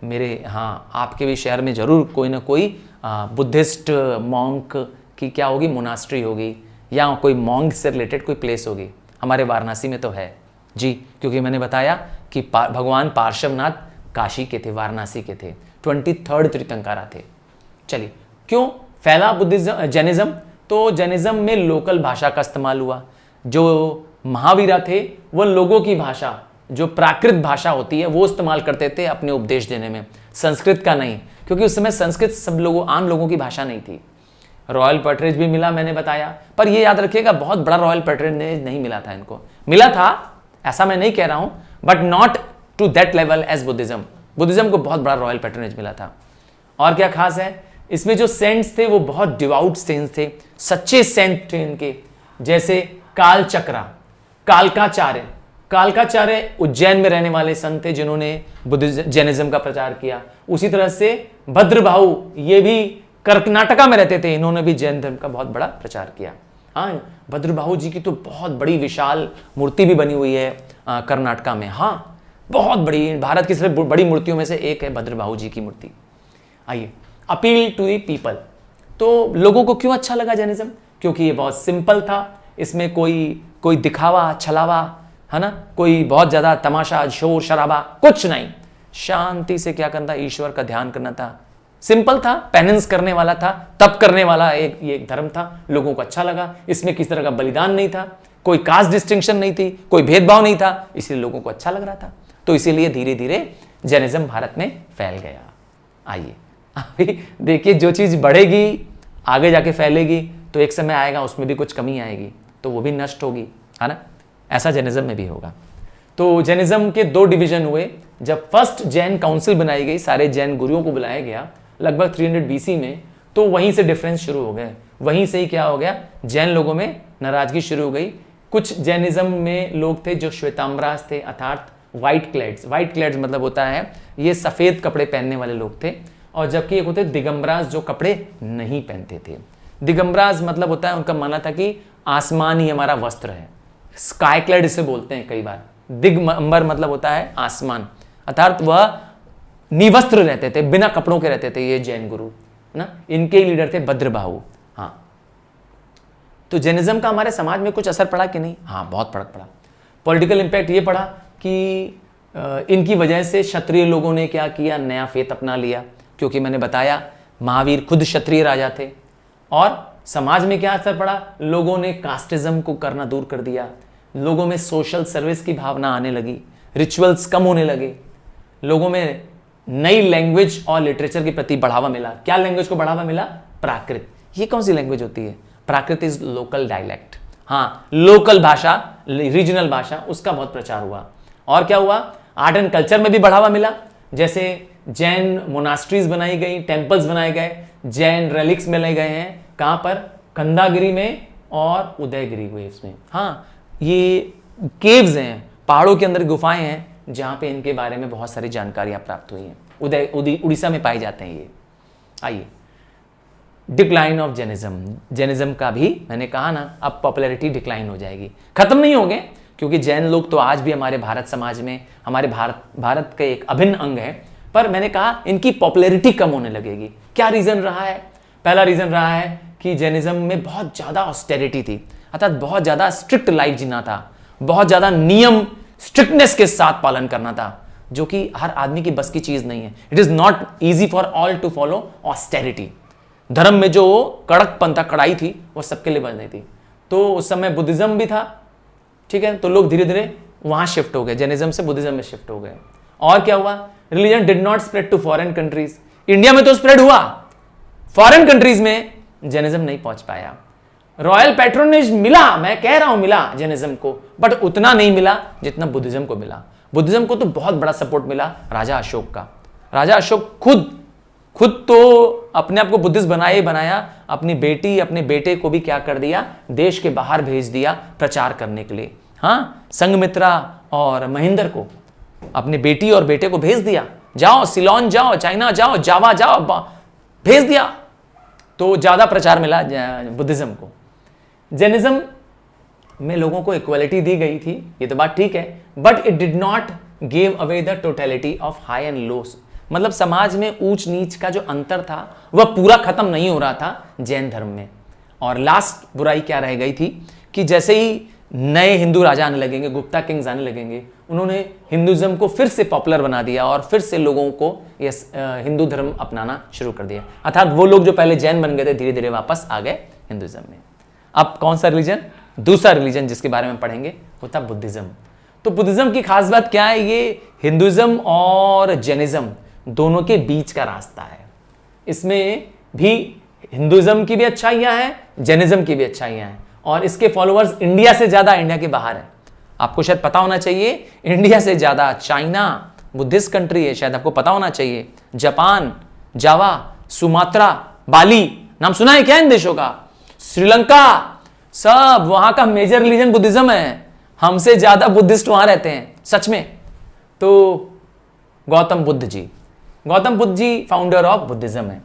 मेरे हाँ, आपके भी शहर में जरूर कोई ना कोई बुद्धिस्ट मॉन्क की क्या होगी, मोनास्ट्री होगी, या कोई मॉन्क से रिलेटेड कोई प्लेस होगी। हमारे वाराणसी में तो है जी, क्योंकि मैंने बताया कि भगवान पार्श्वनाथ काशी के थे, वाराणसी के थे, 23rd तीर्थंकरा थे। चलिए, क्यों फैला बुद्धिज्म, जैनिज्म? तो जैनिज्म में लोकल भाषा का इस्तेमाल हुआ। जो महावीरा थे वो लोगों की भाषा, जो प्राकृत भाषा होती है वो इस्तेमाल करते थे अपने उपदेश देने में, संस्कृत का नहीं, क्योंकि उस समय संस्कृत सब लोगों, आम लोगों की भाषा नहीं थी। रॉयल पैट्रेज भी मिला, मैंने बताया, पर ये याद रखिएगा बहुत बड़ा रॉयल पैट्रेज नहीं मिला था इनको। मिला था, ऐसा मैं नहीं कह रहा हूं, but not to that level as Buddhism. Buddhism को बहुत बड़ा रॉयल पैट्रेज मिला था। और क्या खास है, इसमें जो सेंट्स थे वो बहुत डिवाउट सेंट्स थे, सच्चे सेंट थे इनके, जैसे कालचक्रा, कालकाचार्य। कालकाचार्य उज्जैन में रहने वाले संत थे जिन्होंने जैनिज्म का प्रचार किया। उसी तरह से भद्रबाहु, ये भी कर्नाटका में रहते थे, इन्होंने भी जैन धर्म का बहुत बड़ा प्रचार किया। हाँ, भद्रबाहु जी की तो बहुत बड़ी विशाल मूर्ति भी बनी हुई है कर्नाटका में। हाँ, बहुत बड़ी, भारत की सिर्फ बड़ी मूर्तियों में से एक है भद्रबाहु जी की मूर्ति। आइए, अपील टू द पीपल। तो लोगों को क्यों अच्छा लगा जैनिज्म? क्योंकि ये बहुत सिंपल था, इसमें कोई दिखावा, छलावा, है ना, कोई बहुत ज्यादा तमाशा, शोर शराबा कुछ नहीं, शांति से क्या करना, ईश्वर का ध्यान करना था। सिंपल था, पेनेंस करने वाला था, तप करने वाला एक धर्म था। लोगों को अच्छा लगा, इसमें किसी तरह का बलिदान नहीं था, कोई कास्ट डिस्टिंक्शन नहीं थी, कोई भेदभाव नहीं था, इसलिए लोगों को अच्छा लग रहा था। तो इसीलिए धीरे धीरे जैनिज्म भारत में फैल गया। आइए, अभी देखिए, जो चीज बढ़ेगी आगे जाके फैलेगी तो एक समय आएगा उसमें भी कुछ कमी आएगी, तो वो भी नष्ट होगी, है ना। ऐसा जैनिज्म में भी होगा। तो जैनिज्म के 2 डिवीजन हुए। जब फर्स्ट जैन काउंसिल बनाई गई, सारे जैन गुरुओं को बुलाया गया लगभग 300 BC में, तो वहीं से डिफरेंस शुरू हो गए। वहीं से ही क्या हो गया, जैन लोगों में नाराजगी शुरू हो गई। कुछ जैनिज्म में लोग थे जो श्वेतांबरास थे, अर्थात व्हाइट क्लेड्स। व्हाइट क्लेड्स मतलब होता है ये सफेद कपड़े पहनने वाले लोग थे, और जबकि एक होते दिगंबरास जो कपड़े नहीं पहनते थे। दिगंबरास मतलब होता है, उनका मानना था कि आसमान ही हमारा वस्त्र है, स्काई क्लेड इसे बोलते हैं कई बार। दिगंबर मतलब होता है आसमान, अर्थात वह निवस्त्र रहते थे, बिना कपड़ों के रहते थे ये जैन गुरु ना। इनके लीडर थे भद्रबाहु। हाँ, तो जैनिज्म का हमारे समाज में कुछ असर पड़ा कि नहीं? हाँ, बहुत फर्क पड़ा। पॉलिटिकल इंपैक्ट ये पड़ा कि इनकी वजह से क्षत्रिय लोगों ने क्या किया, नया फेथ अपना लिया, क्योंकि मैंने बताया महावीर खुद क्षत्रिय राजा थे। और समाज में क्या असर पड़ा, लोगों ने कास्टिज्म को करना दूर कर दिया, लोगों में सोशल सर्विस की भावना आने लगी, रिचुअल्स कम होने लगे, लोगों में नई लैंग्वेज और लिटरेचर के प्रति बढ़ावा मिला। क्या लैंग्वेज को बढ़ावा मिला? प्राकृत। ये कौन सी लैंग्वेज होती है? प्राकृत इज लोकल डायलेक्ट। हाँ, लोकल भाषा, रीजनल भाषा, उसका बहुत प्रचार हुआ। और क्या हुआ, आर्ट एंड कल्चर में भी बढ़ावा मिला। जैसे जैन मोनास्ट्रीज बनाई गई, टेम्पल्स बनाए गए, जैन रेलिक्स मिले गए हैं। कहां पर? कंदागिरी में और उदयगिरी वेव्स में। हाँ, ये केव्स हैं, पहाड़ों के अंदर गुफाएं हैं, जहां पे इनके बारे में बहुत सारी जानकारियां प्राप्त हुई हैं। उड़ीसा में पाए जाते हैं ये। आइए, डिक्लाइन ऑफ जैनिज्म। जैनिज्म का भी मैंने कहा ना, अब पॉपुलैरिटी डिक्लाइन हो जाएगी, खत्म नहीं होंगे, क्योंकि जैन लोग तो आज भी हमारे भारत समाज में, हमारे भारत का एक अभिन्न अंग है। पर मैंने कहा इनकी पॉपुलैरिटी कम होने लगेगी। क्या रीजन रहा है? पहला रीजन रहा है कि जैनिज्म में बहुत ज्यादा ऑस्टेरिटी थी, अर्थात बहुत ज्यादा स्ट्रिक्ट लाइफ जीना था, बहुत ज्यादा नियम स्ट्रिक्टनेस के साथ पालन करना था, जो कि हर आदमी की बस की चीज नहीं है। It is not easy for all to follow austerity. धर्म में जो कड़कपंथा, कड़ाई थी, वो सबके लिए बस नहीं थी। तो उस समय बुद्धिज्म भी था, ठीक है, तो लोग धीरे धीरे वहां शिफ्ट हो गए, जैनिज्म से बुद्धिज्म में शिफ्ट हो गए। और क्या हुआ, religion did not spread to foreign countries. India में तो स्प्रेड हुआ, फॉरेन कंट्रीज में जैनिज्म नहीं पहुंच पाया। रॉयल पैट्रोनेज मिला, मैं कह रहा हूं मिला जैनिज्म को, बट उतना नहीं मिला जितना बुद्धिज्म को मिला। बुद्धिज्म को तो बहुत बड़ा सपोर्ट मिला राजा अशोक का। राजा अशोक खुद तो अपने आप को बुद्धिस्ट बनाया, अपनी बेटी अपने बेटे को भी क्या कर दिया, देश के बाहर भेज दिया प्रचार करने के लिए। हाँ, संघमित्रा और महेंद्र को, अपनी बेटी और बेटे को भेज दिया, जाओ सिलोन जाओ, चाइना जाओ, जावा जाओ, भेज दिया। तो ज्यादा प्रचार मिला बुद्धिज्म को। जैनिज्म में लोगों को इक्वलिटी दी गई थी, ये तो बात ठीक है, but it did not give away the totality of high and loss. मतलब समाज में ऊंच नीच का जो अंतर था वह पूरा खत्म नहीं हो रहा था जैन धर्म में। और लास्ट बुराई क्या रह गई थी कि जैसे ही नए हिंदू राजा आने लगेंगे, गुप्ता किंग्स आने लगेंगे, उन्होंने हिंदुज्म को फिर से पॉपुलर बना दिया और फिर से लोगों को ये हिंदू धर्म अपनाना शुरू कर दिया। अर्थात वो लोग जो पहले जैन बन गए थे धीरे धीरे वापस आ गए हिंदुज्म में। अब कौन सा रिलीजन? दूसरा रिलीजन जिसके बारे में पढ़ेंगे वो था बुद्धिज्म। तो बुद्धिज्म की खास बात क्या है? ये हिंदुज्म और जैनिज्म दोनों के बीच का रास्ता है। इसमें भी हिंदुज्म की भी अच्छाइयां हैं, जैनिज्म की भी अच्छाइयां हैं, और इसके फॉलोअर्स इंडिया से ज्यादा इंडिया के बाहर है। आपको शायद पता होना चाहिए, इंडिया से ज्यादा चाइना बुद्धिस्ट कंट्री है, शायद आपको पता होना चाहिए। जापान, जावा, सुमात्रा, बाली, नाम सुना है क्या इन देशों का? श्रीलंका, सब वहां का मेजर रिलीजन बुद्धिज्म है। हमसे ज्यादा बुद्धिस्ट वहां रहते हैं सच में। तो Gautam Buddha ji founder of Buddhism है।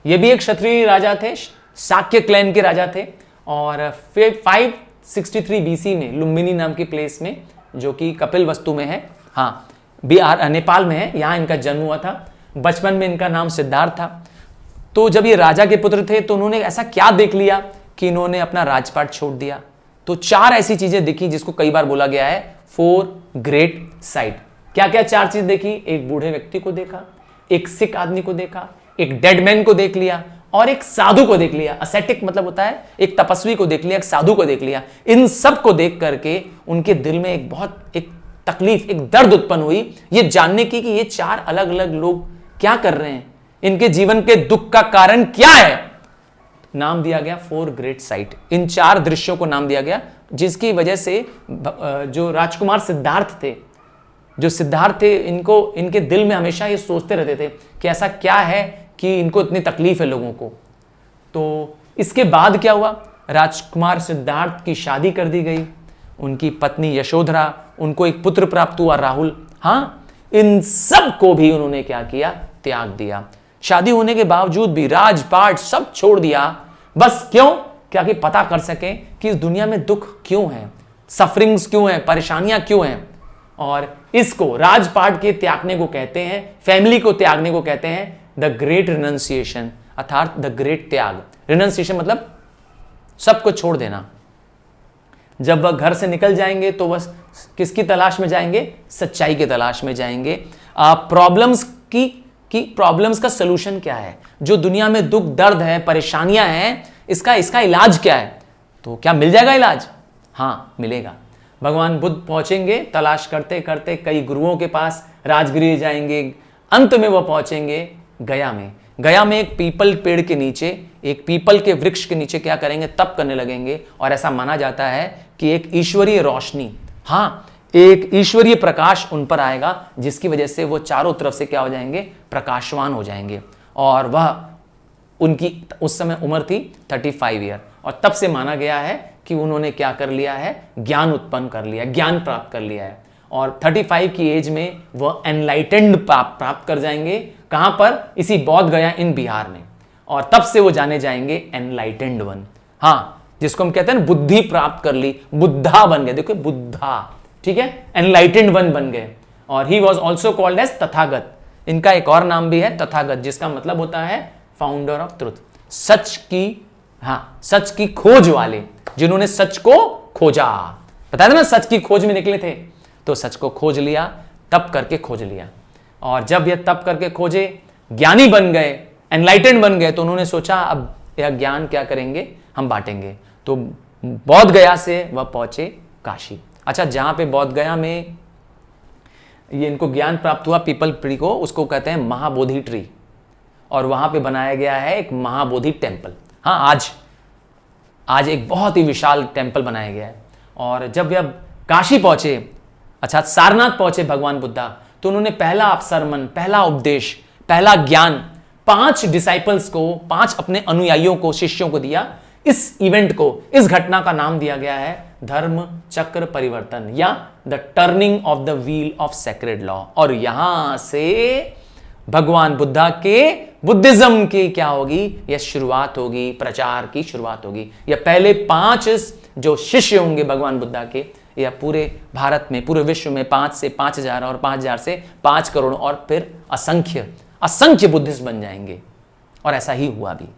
ये भी एक क्षत्रिय राजा थे, शाक्य क्लैन के राजा थे। और 563 बीसी में लुम्बिनी नाम की प्लेस में, जो कि कपिल वस्तु में है, हाँ बिहार नेपाल में है, यहां इनका जन्म हुआ था। बचपन में इनका नाम सिद्धार्थ था। तो जब ये राजा के पुत्र थे तो उन्होंने ऐसा क्या देख लिया कि इन्होंने अपना राजपाट छोड़ दिया। तो 4 ऐसी चीजें दिखी जिसको कई बार बोला गया है 4 ग्रेट साइट। क्या क्या 4 चीज देखी? एक बूढ़े व्यक्ति को देखा, एक सिक आदमी को देखा, एक डेड मैन को देख लिया, और एक साधु को देख लिया। असेटिक मतलब होता है एक तपस्वी को देख लिया, एक साधु को देख लिया। इन सब को देख करके उनके दिल में एक तकलीफ, एक दर्द उत्पन्न हुई ये जानने की कि ये 4 अलग अलग लोग क्या कर रहे हैं, इनके जीवन के दुख का कारण क्या है। नाम दिया गया 4 ग्रेट साइट। इन 4 दृश्यों को नाम दिया गया, जिसकी वजह से जो राजकुमार सिद्धार्थ थे इनके दिल में हमेशा ये सोचते रहते थे कि ऐसा क्या है कि इनको इतनी तकलीफ है लोगों को। तो इसके बाद क्या हुआ? राजकुमार सिद्धार्थ की शादी कर दी गई, उनकी पत्नी यशोधरा, उनको एक पुत्र प्राप्त हुआ राहुल। हाँ, इन सब को भी उन्होंने क्या किया? त्याग दिया। शादी होने के बावजूद भी राजपाट सब छोड़ दिया। बस क्यों? क्या कि पता कर सके कि इस दुनिया में दुख क्यों है, सफरिंग्स क्यों है, परेशानियां क्यों हैं। और इसको राजपाट के त्यागने को कहते हैं, फैमिली को त्यागने को कहते हैं द ग्रेट रिनंसिएशन, अर्थात द ग्रेट त्याग। रिनंसिएशन मतलब सबको छोड़ देना। जब वह घर से निकल जाएंगे तो वह किसकी तलाश में जाएंगे? सच्चाई की तलाश में जाएंगे। प्रॉब्लम्स का सलूशन क्या है, जो दुनिया में दुख दर्द है, परेशानियां हैं, इसका इलाज क्या है? तो क्या मिल जाएगा इलाज? हाँ, मिलेगा। भगवान बुद्ध पहुंचेंगे तलाश करते करते कई गुरुओं के पास, राजगृह जाएंगे, अंत में वह पहुंचेंगे गया में एक पीपल पेड़ के नीचे, एक पीपल के वृक्ष के नीचे क्या करेंगे? तप करने लगेंगे। और ऐसा माना जाता है कि एक ईश्वरीय रोशनी, हाँ एक ईश्वरीय प्रकाश उन पर आएगा, जिसकी वजह से वो चारों तरफ से क्या हो जाएंगे? प्रकाशवान हो जाएंगे। और वह उनकी उस समय उम्र थी 35 ईयर। और तब से माना गया है कि उन्होंने क्या कर लिया है? ज्ञान उत्पन्न कर लिया, ज्ञान प्राप्त कर लिया है। और 35 की एज में वह एनलाइटेंड प्राप्त कर जाएंगे। कहां पर? इसी बौद्ध गया इन बिहार में। और तब से वो जाने जाएंगे एनलाइटेंड वन, हाँ जिसको हम कहते हैं ना बुद्धि प्राप्त कर ली, बुद्धा बन गए। देखो बुद्धा, ठीक है, एनलाइटेंड वन बन गए। और he was also called as Tathagata. इनका एक और नाम भी है तथागत, जिसका मतलब होता है फाउंडर ऑफ ट्रुथ, सच की खोज वाले, जिन्होंने सच को खोजा। बताया था ना, सच की खोज में निकले थे, तो सच को खोज लिया, तप करके खोज लिया। और जब यह तप करके खोजे, ज्ञानी बन गए, एनलाइटेंड बन गए, तो उन्होंने सोचा अब यह ज्ञान क्या करेंगे? हम बांटेंगे। तो बौद्ध गया से वह पहुंचे काशी। अच्छा, जहां पे बौद्ध गया में ये इनको ज्ञान प्राप्त हुआ पीपल ट्री को, उसको कहते हैं महाबोधि ट्री। और वहां पे बनाया गया है एक महाबोधि टेम्पल। हाँ, आज एक बहुत ही विशाल टेम्पल बनाया गया है। और जब काशी पहुंचे, अच्छा, सारनाथ पहुंचे भगवान बुद्धा तो उन्होंने पहला अपसरमन, पहला उपदेश, पहला ज्ञान 5 डिसाइपल्स को, 5 अपने अनुयायियों को, शिष्यों को दिया। इस इवेंट को, इस घटना का नाम दिया गया है धर्म चक्र परिवर्तन या the turning of the wheel of sacred law. और यहां से भगवान बुद्धा के बुद्धिज्म की क्या होगी, यह शुरुआत होगी, प्रचार की शुरुआत होगी। यह पहले 5 जो शिष्य होंगे भगवान बुद्धा के, या पूरे भारत में, पूरे विश्व में 5 से 5000 और 5000 से 5 करोड़ और फिर असंख्य असंख्य बुद्धिस्ट बन जाएंगे। और ऐसा ही हुआ भी।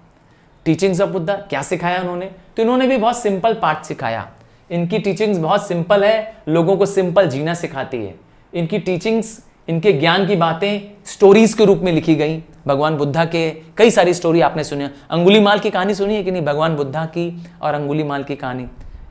टीचिंग्स ऑफ बुद्धा क्या सिखाया उन्होंने, तो इन्होंने भी बहुत सिंपल पाठ सिखाया। इनकी टीचिंग्स बहुत सिंपल है, लोगों को सिंपल जीना सिखाती है। इनकी टीचिंग्स, इनके ज्ञान की बातें स्टोरीज के रूप में लिखी गई। भगवान बुद्धा के कई सारी स्टोरी आपने सुनी। अंगुलीमाल की कहानी सुनी है कि नहीं, भगवान बुद्धा की और अंगुलीमाल की कहानी।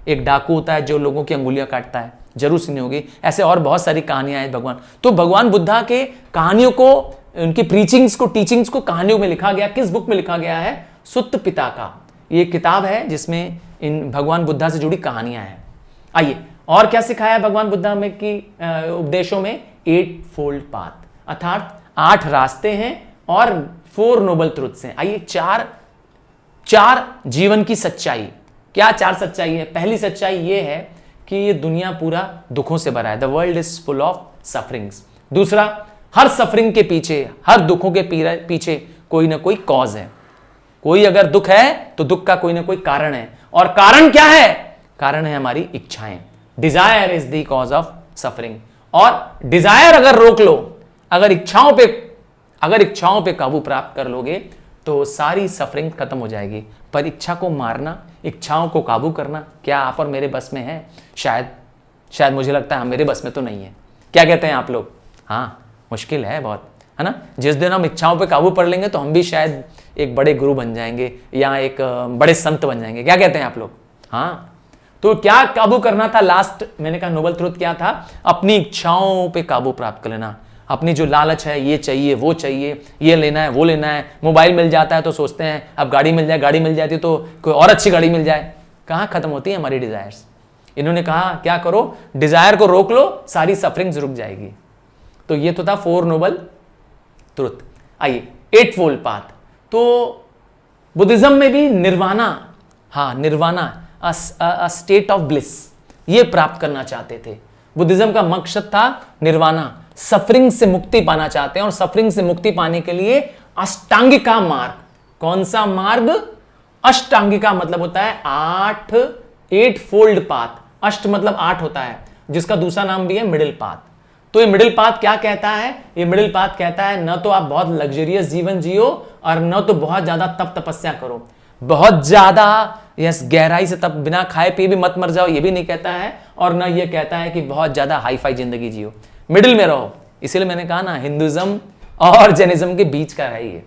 एक डाकू होता है जो लोगों की अंगुलियां काटता है, जरूर सुनी होगी। ऐसे और बहुत सारी कहानियां हैं भगवान। तो भगवान बुद्धा के कहानियों को, उनकी प्रीचिंग्स को, टीचिंग्स को कहानियों में लिखा गया। किस बुक में लिखा गया है, सुत्त पिता का ये किताब है जिसमें इन भगवान बुद्धा से जुड़ी कहानियां हैं। आइए, और क्या सिखाया भगवान बुद्धा में की उपदेशों में, 8 फोल्ड पाथ, अर्थात 8 रास्ते हैं और 4 नोबल ट्रुथ्स हैं। आइए, चार जीवन की सच्चाई। क्या 4 सच्चाई है? पहली सच्चाई ये है कि ये दुनिया पूरा दुखों से भरा है, the world is full of sufferings. दूसरा, हर सफरिंग के पीछे, हर दुखों के पीछे कोई ना कोई कॉज है। कोई अगर दुख है तो दुख का कोई ना कोई कारण है। और कारण क्या है? कारण है हमारी इच्छाएं। Desire is the cause of suffering. और डिजायर अगर रोक लो, अगर इच्छाओं पे काबू प्राप्त कर लोगे तो सारी सफरिंग खत्म हो जाएगी। पर इच्छा को मारना, इच्छाओं को काबू करना, क्या आप और मेरे बस में है? शायद मुझे लगता है मेरे बस में तो नहीं है। क्या कहते हैं आप लोग? हाँ, मुश्किल है बहुत, है ना। जिस दिन हम इच्छाओं पे काबू कर लेंगे तो हम भी शायद एक बड़े गुरु बन जाएंगे या एक बड़े संत बन जाएंगे। क्या कहते हैं आप लोग? हाँ, तो क्या काबू करना था? लास्ट मैंने कहा नोबल ट्रुथ क्या था? अपनी इच्छाओं पे काबू प्राप्त कर लेना। अपनी जो लालच है, ये चाहिए, वो चाहिए, ये लेना है, वो लेना है। मोबाइल मिल जाता है तो सोचते हैं अब गाड़ी मिल जाए, गाड़ी मिल जाती तो कोई और अच्छी गाड़ी मिल जाए। कहाँ खत्म होती है हमारी डिजायर्स? इन्होंने कहा क्या करो, डिजायर को रोक लो, सारी सफरिंग्स रुक जाएगी। तो ये तो था 4 नोबल ट्रुथ। आइए, 8 फोल्ड पाथ। तो बुद्धिज्म में भी निर्वाणा, हाँ nirvana, a state of bliss, ये प्राप्त करना चाहते थे। बुद्धिज्म का मकसद था निर्वाणा, सफरिंग से मुक्ति पाना चाहते हैं। और सफरिंग से मुक्ति पाने के लिए अष्टांगिका मार्ग। कौन सा मार्ग? अष्टांगिका मतलब होता है 8 फोल्ड पाथ। अष्ट मतलब 8 होता है, जिसका दूसरा नाम भी है मिडिल पाथ। तो ये मिडिल पाथ क्या कहता है? ये मिडिल पाथ कहता है न तो आप बहुत लग्जरियस जीवन जियो और न तो बहुत ज्यादा तप तपस्या करो। बहुत ज्यादा यस गहराई से तप, बिना खाए पिए भी मत मर जाओ, ये भी नहीं कहता है। और न ये कहता है कि बहुत ज्यादा हाई फाई जिंदगी जियो, मिडिल में रहो। इसीलिए मैंने कहा ना, हिंदुइज्म और जैनिज्म के बीच का है ये।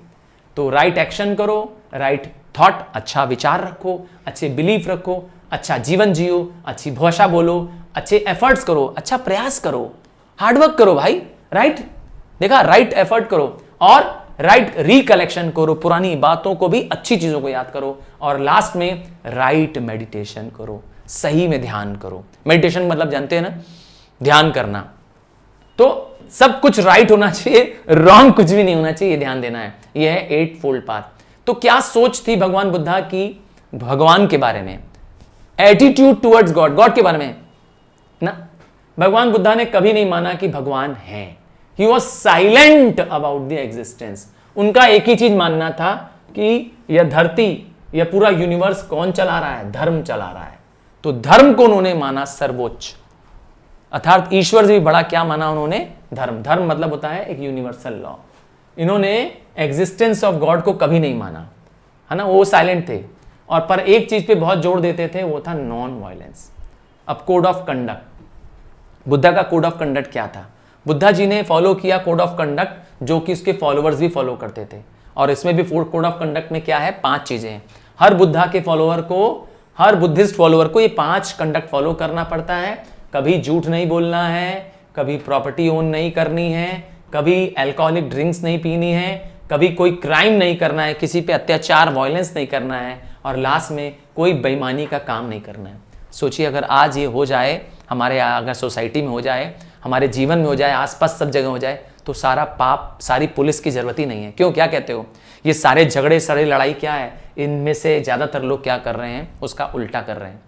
तो राइट एक्शन करो, राइट थॉट, अच्छा विचार रखो, अच्छे बिलीफ रखो, अच्छा जीवन जियो, अच्छी भाषा बोलो, अच्छे एफर्ट्स करो, अच्छा प्रयास करो, हार्डवर्क करो भाई। राइट देखा, राइट एफर्ट करो और राइट रिकलेक्शन करो, पुरानी बातों को भी, अच्छी चीजों को याद करो। और लास्ट में राइट मेडिटेशन करो, सही में ध्यान करो। मेडिटेशन मतलब जानते हैं ना, ध्यान करना। तो सब कुछ राइट होना चाहिए, रॉन्ग कुछ भी नहीं होना चाहिए, ये ध्यान देना है। ये है 8 फोल्ड पाथ। तो क्या सोच थी भगवान बुद्धा की भगवान के बारे में, एटीट्यूड टुवर्ड्स गॉड, गॉड के बारे में ना। भगवान बुद्धा ने कभी नहीं माना कि भगवान है। He was silent about the existence. उनका एक ही चीज मानना था कि यह धरती, यह पूरा यूनिवर्स कौन चला रहा है? धर्म चला रहा है। तो धर्म को उन्होंने माना सर्वोच्च, अर्थात ईश्वर से भी बड़ा क्या माना उन्होंने? धर्म। धर्म मतलब होता है एक यूनिवर्सल लॉ। इन्होंने एग्जिस्टेंस ऑफ गॉड को कभी नहीं माना, है ना। वो साइलेंट थे। और पर एक चीज पे बहुत जोर देते थे, वो था नॉन वायलेंस। अब कोड ऑफ कंडक्ट, बुद्धा का कोड ऑफ कंडक्ट क्या था? बुद्धा जी ने फॉलो किया कोड ऑफ कंडक्ट जो कि उसके फॉलोअर्स भी फॉलो करते थे। और इसमें भी कोड ऑफ कंडक्ट में क्या है? 5 चीजें हैं। हर बुद्धा के फॉलोअर को, हर बुद्धिस्ट फॉलोअर को ये 5 कंडक्ट फॉलो करना पड़ता है। कभी झूठ नहीं बोलना है, कभी प्रॉपर्टी ओन नहीं करनी है, कभी अल्कोहलिक ड्रिंक्स नहीं पीनी है, कभी कोई क्राइम नहीं करना है, किसी पे अत्याचार वायलेंस नहीं करना है, और लास्ट में कोई बेईमानी का काम नहीं करना है। सोचिए अगर आज ये हो जाए हमारे, अगर सोसाइटी में हो जाए, हमारे जीवन में हो जाए, आसपास सब जगह हो जाए, तो सारा पाप, सारी पुलिस की जरूरत ही नहीं है। क्यों, क्या कहते हो? ये सारे झगड़े, सारी लड़ाई क्या है? इनमें से ज्यादातर लोग क्या कर रहे हैं? उसका उल्टा कर रहे हैं।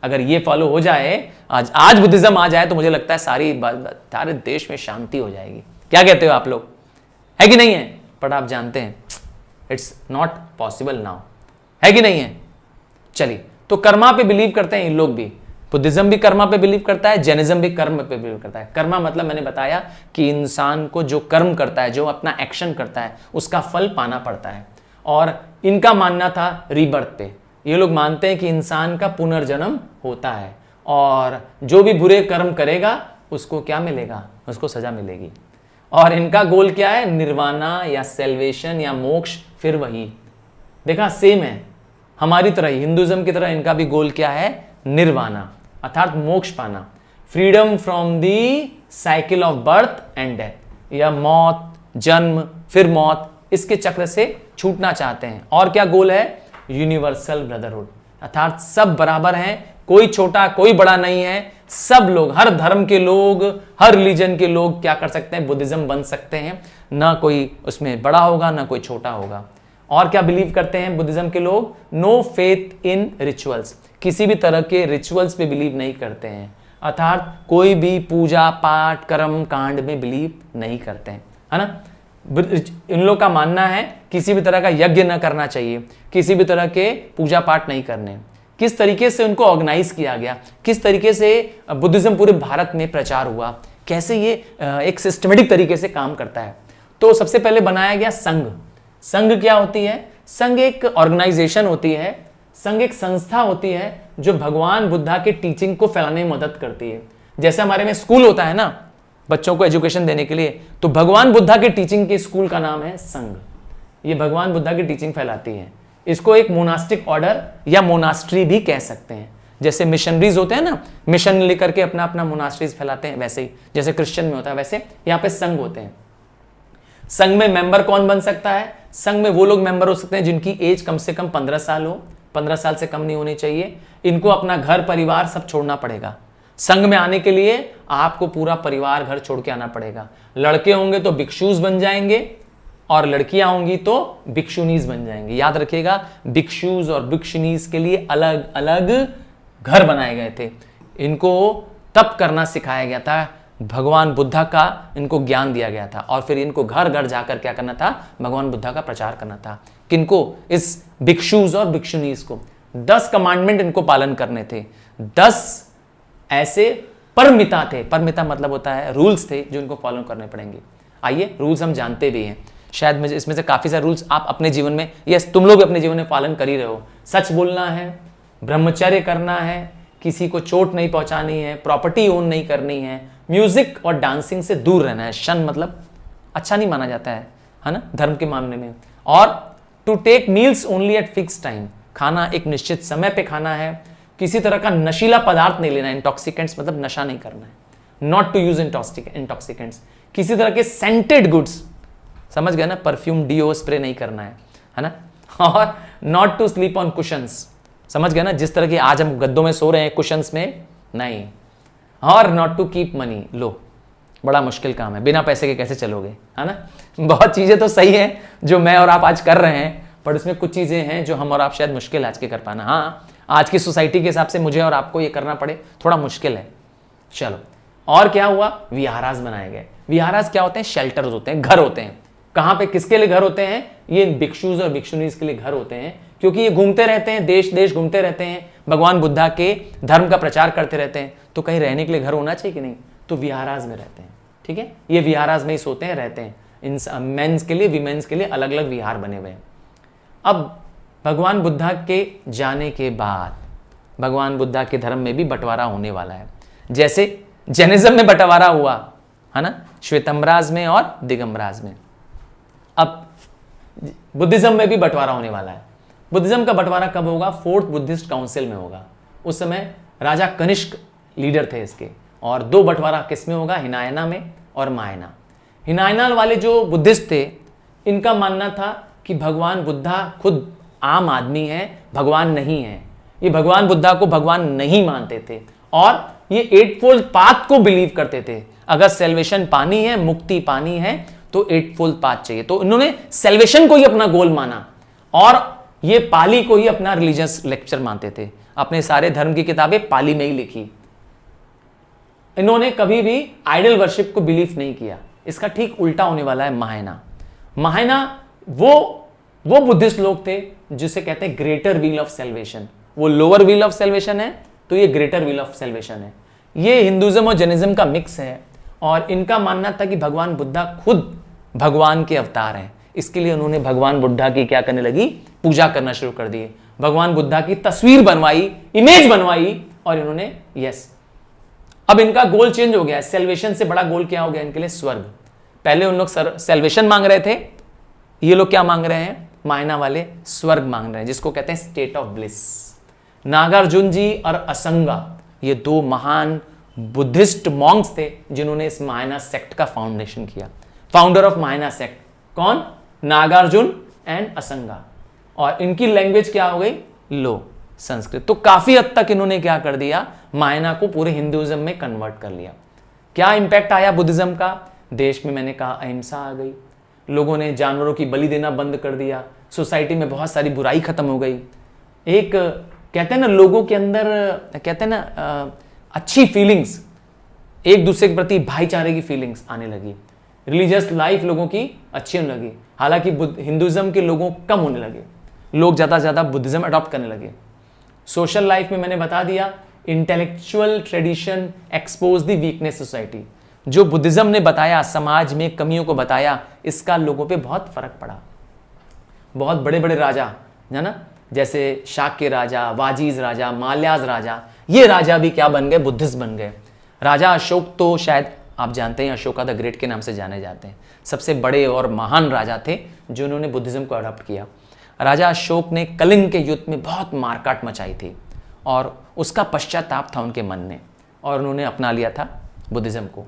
अगर ये फॉलो हो जाए, आज बुद्धिज्म आ जाए, तो मुझे लगता है सारे देश में शांति हो जाएगी। क्या कहते हो आप लोग? है कि नहीं है? पर आप जानते हैं इट्स नॉट पॉसिबल नाउ, है कि नहीं है? चलिए, तो कर्मा पे बिलीव करते हैं इन लोग भी। बुद्धिज्म भी कर्मा पे बिलीव करता है, जैनिज्म भी कर्म पे बिलीव करता है। कर्मा मतलब मैंने बताया कि इंसान को जो कर्म करता है, जो अपना एक्शन करता है, उसका फल पाना पड़ता है। और इनका मानना था रीबर्थ पे। ये लोग मानते हैं कि इंसान का पुनर्जन्म होता है और जो भी बुरे कर्म करेगा उसको क्या मिलेगा? उसको सजा मिलेगी। और इनका गोल क्या है? निर्वाणा या सेल्वेशन या मोक्ष। फिर वही देखा, सेम है हमारी तरह ही, हिंदुइज्म की तरह इनका भी गोल क्या है? निर्वाणा, अर्थात मोक्ष पाना, freedom from the cycle of birth and death, या मौत, जन्म फिर मौत, इसके चक्र से छूटना चाहते हैं। और क्या गोल है? यूनिवर्सल ब्रदरहुड, अर्थात सब बराबर हैं, कोई छोटा कोई बड़ा नहीं है। सब लोग, हर धर्म के लोग, हर रिलीजन के लोग क्या कर सकते हैं? बुद्धिज्म बन सकते हैं। ना कोई उसमें बड़ा होगा, ना कोई छोटा होगा। और क्या बिलीव करते हैं बुद्धिज्म के लोग? नो फेथ इन रिचुअल्स, किसी भी तरह के रिचुअल्स पे बिलीव नहीं करते हैं, अर्थात कोई भी पूजा पाठ कर्म कांड में बिलीव नहीं करते हैं, है ना। इन लोग का मानना है किसी भी तरह का यज्ञ न करना चाहिए, किसी भी तरह के पूजा पाठ नहीं करने। किस तरीके से उनको ऑर्गेनाइज किया गया, किस तरीके से बुद्धिज्म पूरे भारत में प्रचार हुआ, कैसे ये एक सिस्टमेटिक तरीके से काम करता है। तो सबसे पहले बनाया गया संघ। संघ क्या होती है? संघ एक ऑर्गेनाइजेशन होती है, संघ एक संस्था होती है जो भगवान बुद्धा के टीचिंग को फैलाने में मदद करती है। जैसे हमारे में स्कूल होता है ना, बच्चों को एजुकेशन देने के लिए, तो भगवान बुद्धा के टीचिंग के स्कूल का नाम है संघ। ये भगवान बुद्धा की टीचिंग फैलाती है। इसको एक मोनास्टिक ऑर्डर या मोनास्ट्री भी कह सकते हैं। जैसे मिशनरीज होते हैं ना, मिशन लेकर के अपना अपना मोनास्ट्रीज फैलाते हैं, वैसे ही जैसे क्रिश्चियन में होता है, वैसे यहाँ पे संघ होते हैं। संघ में मेंबर कौन बन सकता है? संघ में वो लोग मेंबर हो सकते हैं जिनकी एज कम से कम 15 साल हो, 15 साल से कम नहीं होनी चाहिए। इनको अपना घर परिवार सब छोड़ना पड़ेगा। संघ में आने के लिए आपको पूरा परिवार घर छोड़ के आना पड़ेगा। लड़के होंगे तो भिक्षुज बन जाएंगे और लड़कियां होंगी तो भिक्षुनीज बन जाएंगी। याद रखिएगा, भिक्षुज और भिक्षुनीज के लिए अलग अलग घर बनाए गए थे। इनको तप करना सिखाया गया था, भगवान बुद्धा का इनको ज्ञान दिया गया था, और फिर इनको घर घर जाकर क्या करना था? भगवान बुद्धा का प्रचार करना था। किनको? इस भिक्षुज और भिक्षुनीज को। 10 कमांडमेंट इनको पालन करने थे। 10 ऐसे परमिता थे। परमिता मतलब होता है रूल्स थे जो इनको फॉलो करने पड़ेंगे। आइए, रूल्स हम जानते भी हैं, शायद मुझे इसमें से काफी सारे रूल्स आप अपने जीवन में, यस तुम लोग अपने जीवन में पालन कर ही रहे हो। सच बोलना है, ब्रह्मचर्य करना है, किसी को चोट नहीं पहुंचानी है, प्रॉपर्टी ओन नहीं करनी है, म्यूजिक और डांसिंग से दूर रहना है। शन मतलब अच्छा नहीं माना जाता है ना धर्म के मामले में। और to take meals only at fix time, खाना एक निश्चित समय पे खाना है। किसी तरह का नशीला पदार्थ नहीं लेना है, इंटॉक्सिकेंट्स मतलब नशा नहीं करना है। Not to use intoxicants. किसी तरह के सेंटेड गुड्स, समझ गए ना, परफ्यूम डीओ स्प्रे नहीं करना है ना। और not to sleep on cushions, समझ गए ना, जिस तरह की आज हम गद्दों में सो रहे हैं कुशंस में नहीं। और नॉट टू कीप मनी लो, बड़ा मुश्किल काम है, बिना पैसे के कैसे चलोगे, है ना। बहुत चीजें तो सही है जो मैं और आप आज कर रहे हैं, पर उसमें कुछ चीजें हैं जो हम और आप शायद मुश्किल आज के कर पाना। हाँ, आज की सोसाइटी के हिसाब से मुझे और आपको ये करना पड़े, थोड़ा मुश्किल है। चलो, और क्या हुआ? विहारास बनाए गए। विहारास क्या होते हैं? शेल्टर्स होते हैं, घर होते हैं। कहां पे किसके लिए घर होते हैं? ये भिक्षुज और भिक्षुनीज के लिए घर होते हैं, क्योंकि ये घूमते रहते हैं, देश देश घूमते रहते हैं, भगवान बुद्धा के धर्म का प्रचार करते रहते हैं। तो कहीं रहने के लिए घर होना चाहिए कि नहीं? तो विहारास में रहते हैं। ठीक है, ये विहारास में ही सोते हैं, रहते हैं। इन मेंस के लिए, विमेन्स के लिए अलग अलग विहार बने हुए हैं। अब भगवान बुद्धा के जाने के बाद भगवान बुद्धा के धर्म में भी बंटवारा होने वाला है। जैसे जैनिज्म में बंटवारा हुआ है ना, श्वेतंबराज में और दिगंबराज में। अब बुद्धिज्म में भी बंटवारा होने वाला है। बुद्धिज्म का बंटवारा कब होगा? 4th बुद्धिस्ट काउंसिल में होगा। उस समय राजा कनिष्क लीडर थे इसके। और 2 बंटवारा किस में होगा? हिनायना में और मायना। हिनायना वाले जो बुद्धिस्ट थे, इनका मानना था कि भगवान बुद्धा खुद आम आदमी है, भगवान नहीं है। ये भगवान बुद्धा को भगवान नहीं मानते थे और ये 8 फोल्ड पाथ को बिलीव करते थे। अगर सेल्वेशन पानी है, मुक्ति पानी है, तो एट फोल्ड पाथ चाहिए। तो इन्होंने सेल्वेशन को ही अपना गोल माना और ये पाली को ही अपना रिलीजियस लेक्चर मानते थे। अपने सारे धर्म की किताबें पाली में ही लिखी। इन्होंने कभी भी आइडल वर्शिप को बिलीव नहीं किया। इसका ठीक उल्टा होने वाला है महायाना। महायाना वो बुद्धिस्ट लोग थे जिसे कहते हैं ग्रेटर व्हील ऑफ सेल्वेशन। वो लोअर व्हील ऑफ सेल्वेशन है, तो ये ग्रेटर व्हील ऑफ सेल्वेशन है। ये हिंदुइज्म और जैनिज्म का मिक्स है और इनका मानना था कि भगवान बुद्धा खुद भगवान के अवतार हैं। इसके लिए उन्होंने भगवान बुद्धा की क्या करने लगी, पूजा करना शुरू कर दिए। भगवान बुद्धा की तस्वीर बनवाई, इमेज बनवाई और इन्होंने यस, अब इनका गोल चेंज हो गया। सेल्वेशन से बड़ा गोल क्या हो गया इनके लिए, स्वर्ग। पहले उन लोग सेल्वेशन मांग रहे थे, ये लोग क्या मांग रहे हैं, मायना वाले स्वर्ग मांग रहे हैं, जिसको कहते हैं स्टेट ऑफ ब्लिस। नागार्जुन जी और असंगा, ये दो महान बुद्धिस्ट मॉन्क्स थे जिन्होंने इस मायना सेक्ट का फाउंडेशन किया। फाउंडर ऑफ मायना सेक्ट कौन, नागार्जुन एंड असंगा। और इनकी लैंग्वेज क्या हो गई, लो, संस्कृत। तो काफी हद तक इन्होंने क्या कर दिया, मायना को पूरे हिंदुइज्म में कन्वर्ट कर लिया। क्या इंपैक्ट आया बुद्धिज्म का, देश में मैंने कहा अहिंसा आ गई, लोगों ने जानवरों की बलि देना बंद कर दिया, सोसाइटी में बहुत सारी बुराई खत्म हो गई। एक कहते हैं ना लोगों के अंदर, कहते हैं ना अच्छी फीलिंग्स, एक दूसरे के प्रति भाईचारे की फीलिंग्स आने लगी। रिलीजियस लाइफ लोगों की अच्छी होने लगी। हालांकि हिंदुइज्म के लोगों कम होने लगे, लोग ज़्यादा से ज़्यादा बुद्धिज्म अडॉप्ट करने लगे। सोशल लाइफ में मैंने बता दिया, intellectual tradition expose the weakness society. जो बुद्धिज्म ने बताया, समाज में कमियों को बताया, इसका लोगों पे बहुत फर्क पड़ा। बहुत बड़े बड़े राजा है ना, जैसे शाक्य राजा, वाजीज राजा, माल्याज राजा, ये राजा भी क्या बन गए, बुद्धिस्ट बन गए। राजा अशोक तो शायद आप जानते हैं, अशोका द ग्रेट के नाम से जाने जाते हैं। सबसे बड़े और महान राजा थे जिन्होंने बुद्धिज्म को अडॉप्ट किया। राजा अशोक ने कलिंग के युद्ध में बहुत मारकाट मचाई थी और उसका पश्चाताप था उनके मन में और उन्होंने अपना लिया था बुद्धिज्म को।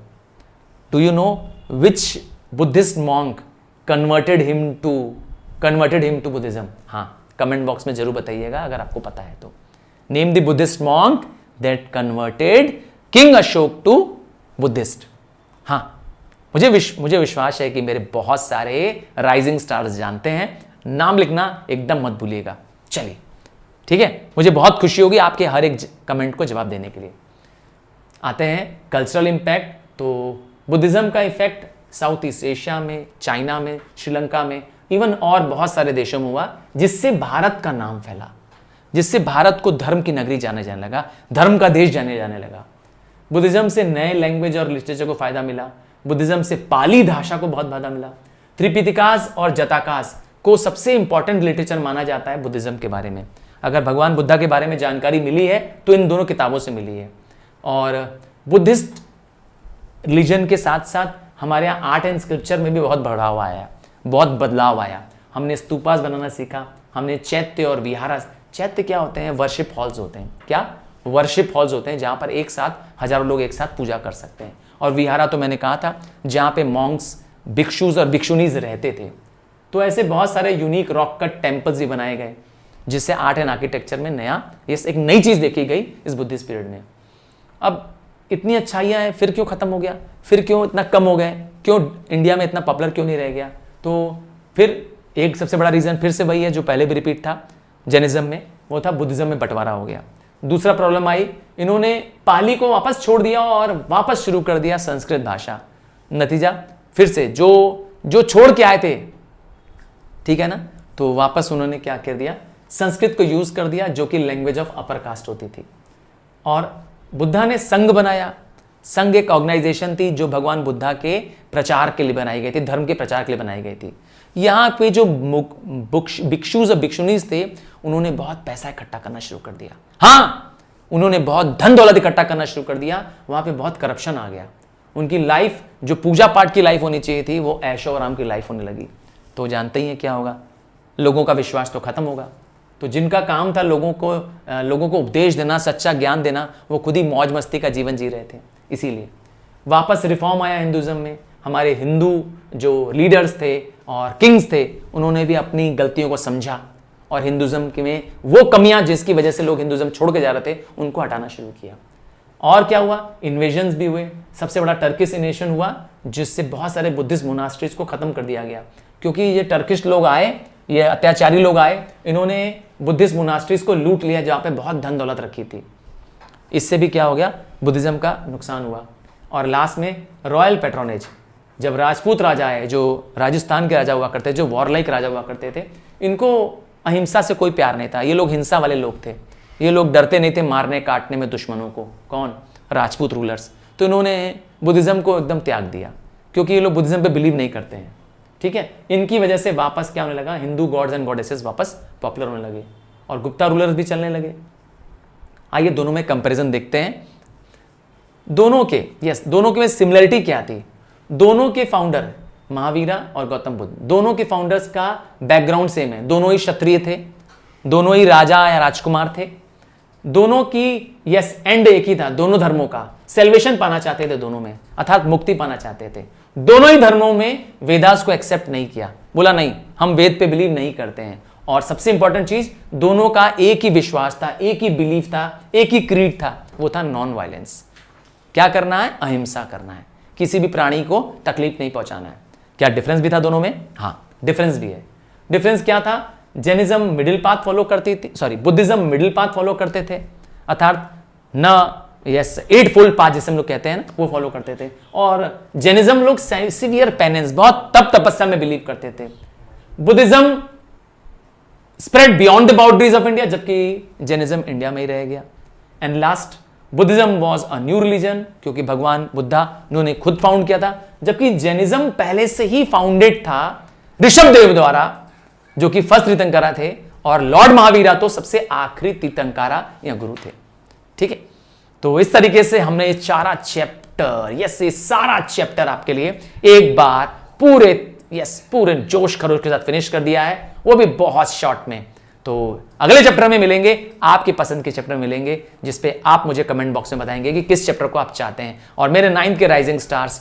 Do you know which Buddhist monk converted him to Buddhism? हाँ, कमेंट बॉक्स में जरूर बताइएगा अगर आपको पता है तो। Name the Buddhist monk that converted king Ashoka to Buddhist. हाँ, मुझे विश्वास है कि मेरे बहुत सारे राइजिंग स्टार्स जानते हैं। नाम लिखना एकदम मत भूलिएगा। चलिए ठीक है, मुझे बहुत खुशी होगी आपके हर एक कमेंट को जवाब देने के लिए। आते हैं कल्चरल इंपैक्ट। तो बुद्धिज्म का इफेक्ट साउथ ईस्ट एशिया में, चाइना में, श्रीलंका में, इवन और बहुत सारे देशों में हुआ, जिससे भारत का नाम फैला, जिससे भारत को धर्म की नगरी जाने लगा, धर्म का देश जाने लगा। बुद्धिज्म से नए लैंग्वेज और लिटरेचर को फायदा मिला। बुद्धिज्म से पाली भाषा को बहुत फायदा मिला। त्रिपिटिकास और जटाकास को सबसे इंपॉर्टेंट लिटरेचर माना जाता है बुद्धिज्म के बारे में। अगर भगवान बुद्धा के बारे में जानकारी मिली है तो इन दोनों किताबों से मिली है। और बुद्धिस्ट रिलीजन के साथ साथ हमारे यहाँ आर्ट एंड स्क्रिप्चर में भी बहुत बढ़ावा आया, बहुत बदलाव आया। हमने स्तूपास बनाना सीखा, हमने चैत्य और विहारा। चैत्य क्या होते हैं? वर्शिप हॉल्स होते हैं। क्या? वर्शिप हॉल्स होते हैं जहाँ पर एक साथ हजारों लोग एक साथ पूजा कर सकते हैं। और विहारा तो मैंने कहा था जहाँ पे मॉन्क्स, भिक्षुज और भिक्षुनीज रहते थे। तो ऐसे बहुत सारे यूनिक रॉक कट टेम्पल्स भी बनाए गए, जिससे आर्ट एंड आर्किटेक्चर में एक नई चीज़ देखी गई इस बुद्धिस्ट पीरियड में। अब इतनी अच्छाइयाँ हैं, फिर क्यों ख़त्म हो गया? फिर क्यों इतना कम हो गए? क्यों इंडिया में इतना पॉपुलर क्यों नहीं रह गया? तो फिर एक सबसे बड़ा रीज़न फिर से वही है जो पहले भी रिपीट था जैनिज्म में, वो था बुद्धिज्म में बंटवारा हो गया। दूसरा प्रॉब्लम आई, इन्होंने पाली को वापस छोड़ दिया और वापस शुरू कर दिया संस्कृत भाषा। नतीजा फिर से जो छोड़ के आए थे, ठीक है ना, तो वापस उन्होंने क्या कर दिया, संस्कृत को यूज कर दिया, जो कि लैंग्वेज ऑफ अपर कास्ट होती थी। और बुद्धा ने संघ बनाया। संघ एक ऑर्गेनाइजेशन थी जो भगवान बुद्धा के प्रचार के लिए बनाई गई थी, धर्म के प्रचार के लिए बनाई गई थी। यहाँ पे जो भिक्षुज और भिक्षुनीज थे, उन्होंने बहुत पैसा इकट्ठा करना शुरू कर दिया। हाँ, उन्होंने बहुत धन दौलत इकट्ठा करना शुरू कर दिया। वहां पे बहुत करप्शन आ गया। उनकी लाइफ, जो पूजा पाठ की लाइफ होनी चाहिए थी, वो ऐशो आराम की लाइफ होने लगी। तो जानते ही हैं क्या होगा, लोगों का विश्वास तो खत्म होगा। तो जिनका काम था लोगों को उपदेश देना, सच्चा ज्ञान देना, वो खुद ही मौज मस्ती का जीवन जी रहे थे। इसीलिए वापस रिफॉर्म आया हिंदुइज्म में। हमारे हिंदू जो लीडर्स थे और किंग्स थे, उन्होंने भी अपनी गलतियों को समझा और हिंदुइज्म में वो कमियां जिसकी वजह से लोग हिंदुइज्म छोड़ के जा रहे थे, उनको हटाना शुरू किया। और क्या हुआ, इन्वेजन्स भी हुए। सबसे बड़ा टर्किश इन्वेजन हुआ जिससे बहुत सारे बुद्धिस्ट मोनास्ट्रीज को खत्म कर दिया गया, क्योंकि ये टर्किश लोग आए, ये अत्याचारी लोग आए, इन्होंने बुद्धिस्ट मोनास्ट्रीज को लूट लिया जहां पे बहुत धन दौलत रखी थी। इससे भी क्या हो गया, बुद्धिज्म का नुकसान हुआ। और लास्ट में रॉयल पैट्रोनेज, जब राजपूत राजा है, जो राजस्थान के राजा हुआ करते, जो वॉरलाइक राजा हुआ करते थे, इनको अहिंसा से कोई प्यार नहीं था, ये लोग हिंसा वाले लोग थे, ये लोग डरते नहीं थे मारने काटने में दुश्मनों को। कौन, राजपूत रूलर्स। तो इन्होंने बुद्धिज्म को एकदम त्याग दिया, क्योंकि ये लोग बुद्धिज्म पे बिलीव नहीं करते हैं, ठीक है। इनकी वजह से वापस क्या होने लगा, हिंदू गॉड्स एंड गॉडेसेस वापस पॉपुलर होने लगे और गुप्ता रूलर्स भी चलने लगे। आइए दोनों में कंपैरिजन देखते हैं। दोनों के दोनों के में सिमिलरिटी क्या थी, दोनों के फाउंडर महावीरा और गौतम बुद्ध, दोनों के फाउंडर्स का बैकग्राउंड सेम है, दोनों ही क्षत्रिय थे, दोनों ही राजा या राजकुमार थे, दोनों की एंड एक ही था, दोनों धर्मों का सेल्वेशन पाना चाहते थे दोनों में, अर्थात मुक्ति पाना चाहते थे। दोनों ही धर्मों में वेदास को एक्सेप्ट नहीं किया, बोला नहीं हम वेद पे बिलीव नहीं करते हैं। और सबसे इंपॉर्टेंट चीज, दोनों का एक ही विश्वास था, एक ही बिलीफ था, एक ही क्रीड था, वो था नॉन वायलेंस। क्या करना है, अहिंसा करना है, किसी भी प्राणी को तकलीफ नहीं पहुंचाना है। क्या डिफरेंस भी था दोनों में, हाँ डिफरेंस भी है। डिफरेंस क्या था, जैनिज्म मिडिल पाथ फॉलो करती थी, sorry Buddhism middle path follow करते थे, अर्थात न एट फोल्ड पाथ जिसे हम लोग कहते हैं ना, वो फॉलो करते थे। और जैनिज्म लोग सिवियर पेनेंस, बहुत तप तपस्या में बिलीव करते थे। Buddhism spread beyond the boundaries of India, जबकि जैनिज्म इंडिया में ही रह गया। And last, Buddhism was a new religion, क्योंकि भगवान बुद्धा उन्होंने खुद फाउंड किया था, जबकि जैनिज्म पहले से ही फाउंडेड था ऋषभदेव द्वारा, जो कि फर्स्ट तीर्थंकरा थे, और लॉर्ड महावीरा तो सबसे आखिरी तीर्थंकरा या गुरु थे, ठीक है। तो इस तरीके से हमने ये सारा चैप्टर, ये सारा चैप्टर आपके लिए एक बार पूरे जोश खरोश के साथ फिनिश कर दिया है, वो भी बहुत शॉर्ट में। तो अगले चैप्टर में मिलेंगे, आपकी पसंद के चैप्टर मिलेंगे, जिसपे आप मुझे कमेंट बॉक्स में बताएंगे कि किस चैप्टर को आप चाहते हैं। और मेरे 9th के राइजिंग स्टार्स,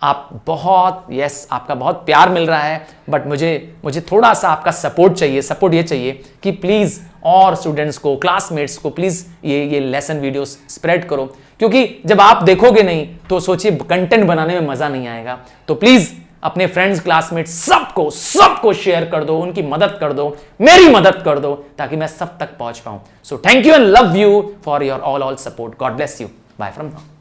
आप बहुत आपका बहुत प्यार मिल रहा है, बट मुझे थोड़ा सा आपका सपोर्ट चाहिए। सपोर्ट ये चाहिए कि प्लीज और स्टूडेंट्स को, क्लासमेट्स को प्लीज ये लेसन वीडियोस स्प्रेड करो, क्योंकि जब आप देखोगे नहीं तो सोचिए कंटेंट बनाने में मजा नहीं आएगा। तो प्लीज अपने फ्रेंड्स, क्लासमेट्स सबको शेयर कर दो, उनकी मदद कर दो, मेरी मदद कर दो, ताकि मैं सब तक पहुंच पाऊं। So thank you and love you for your all support. God bless you. Bye from now.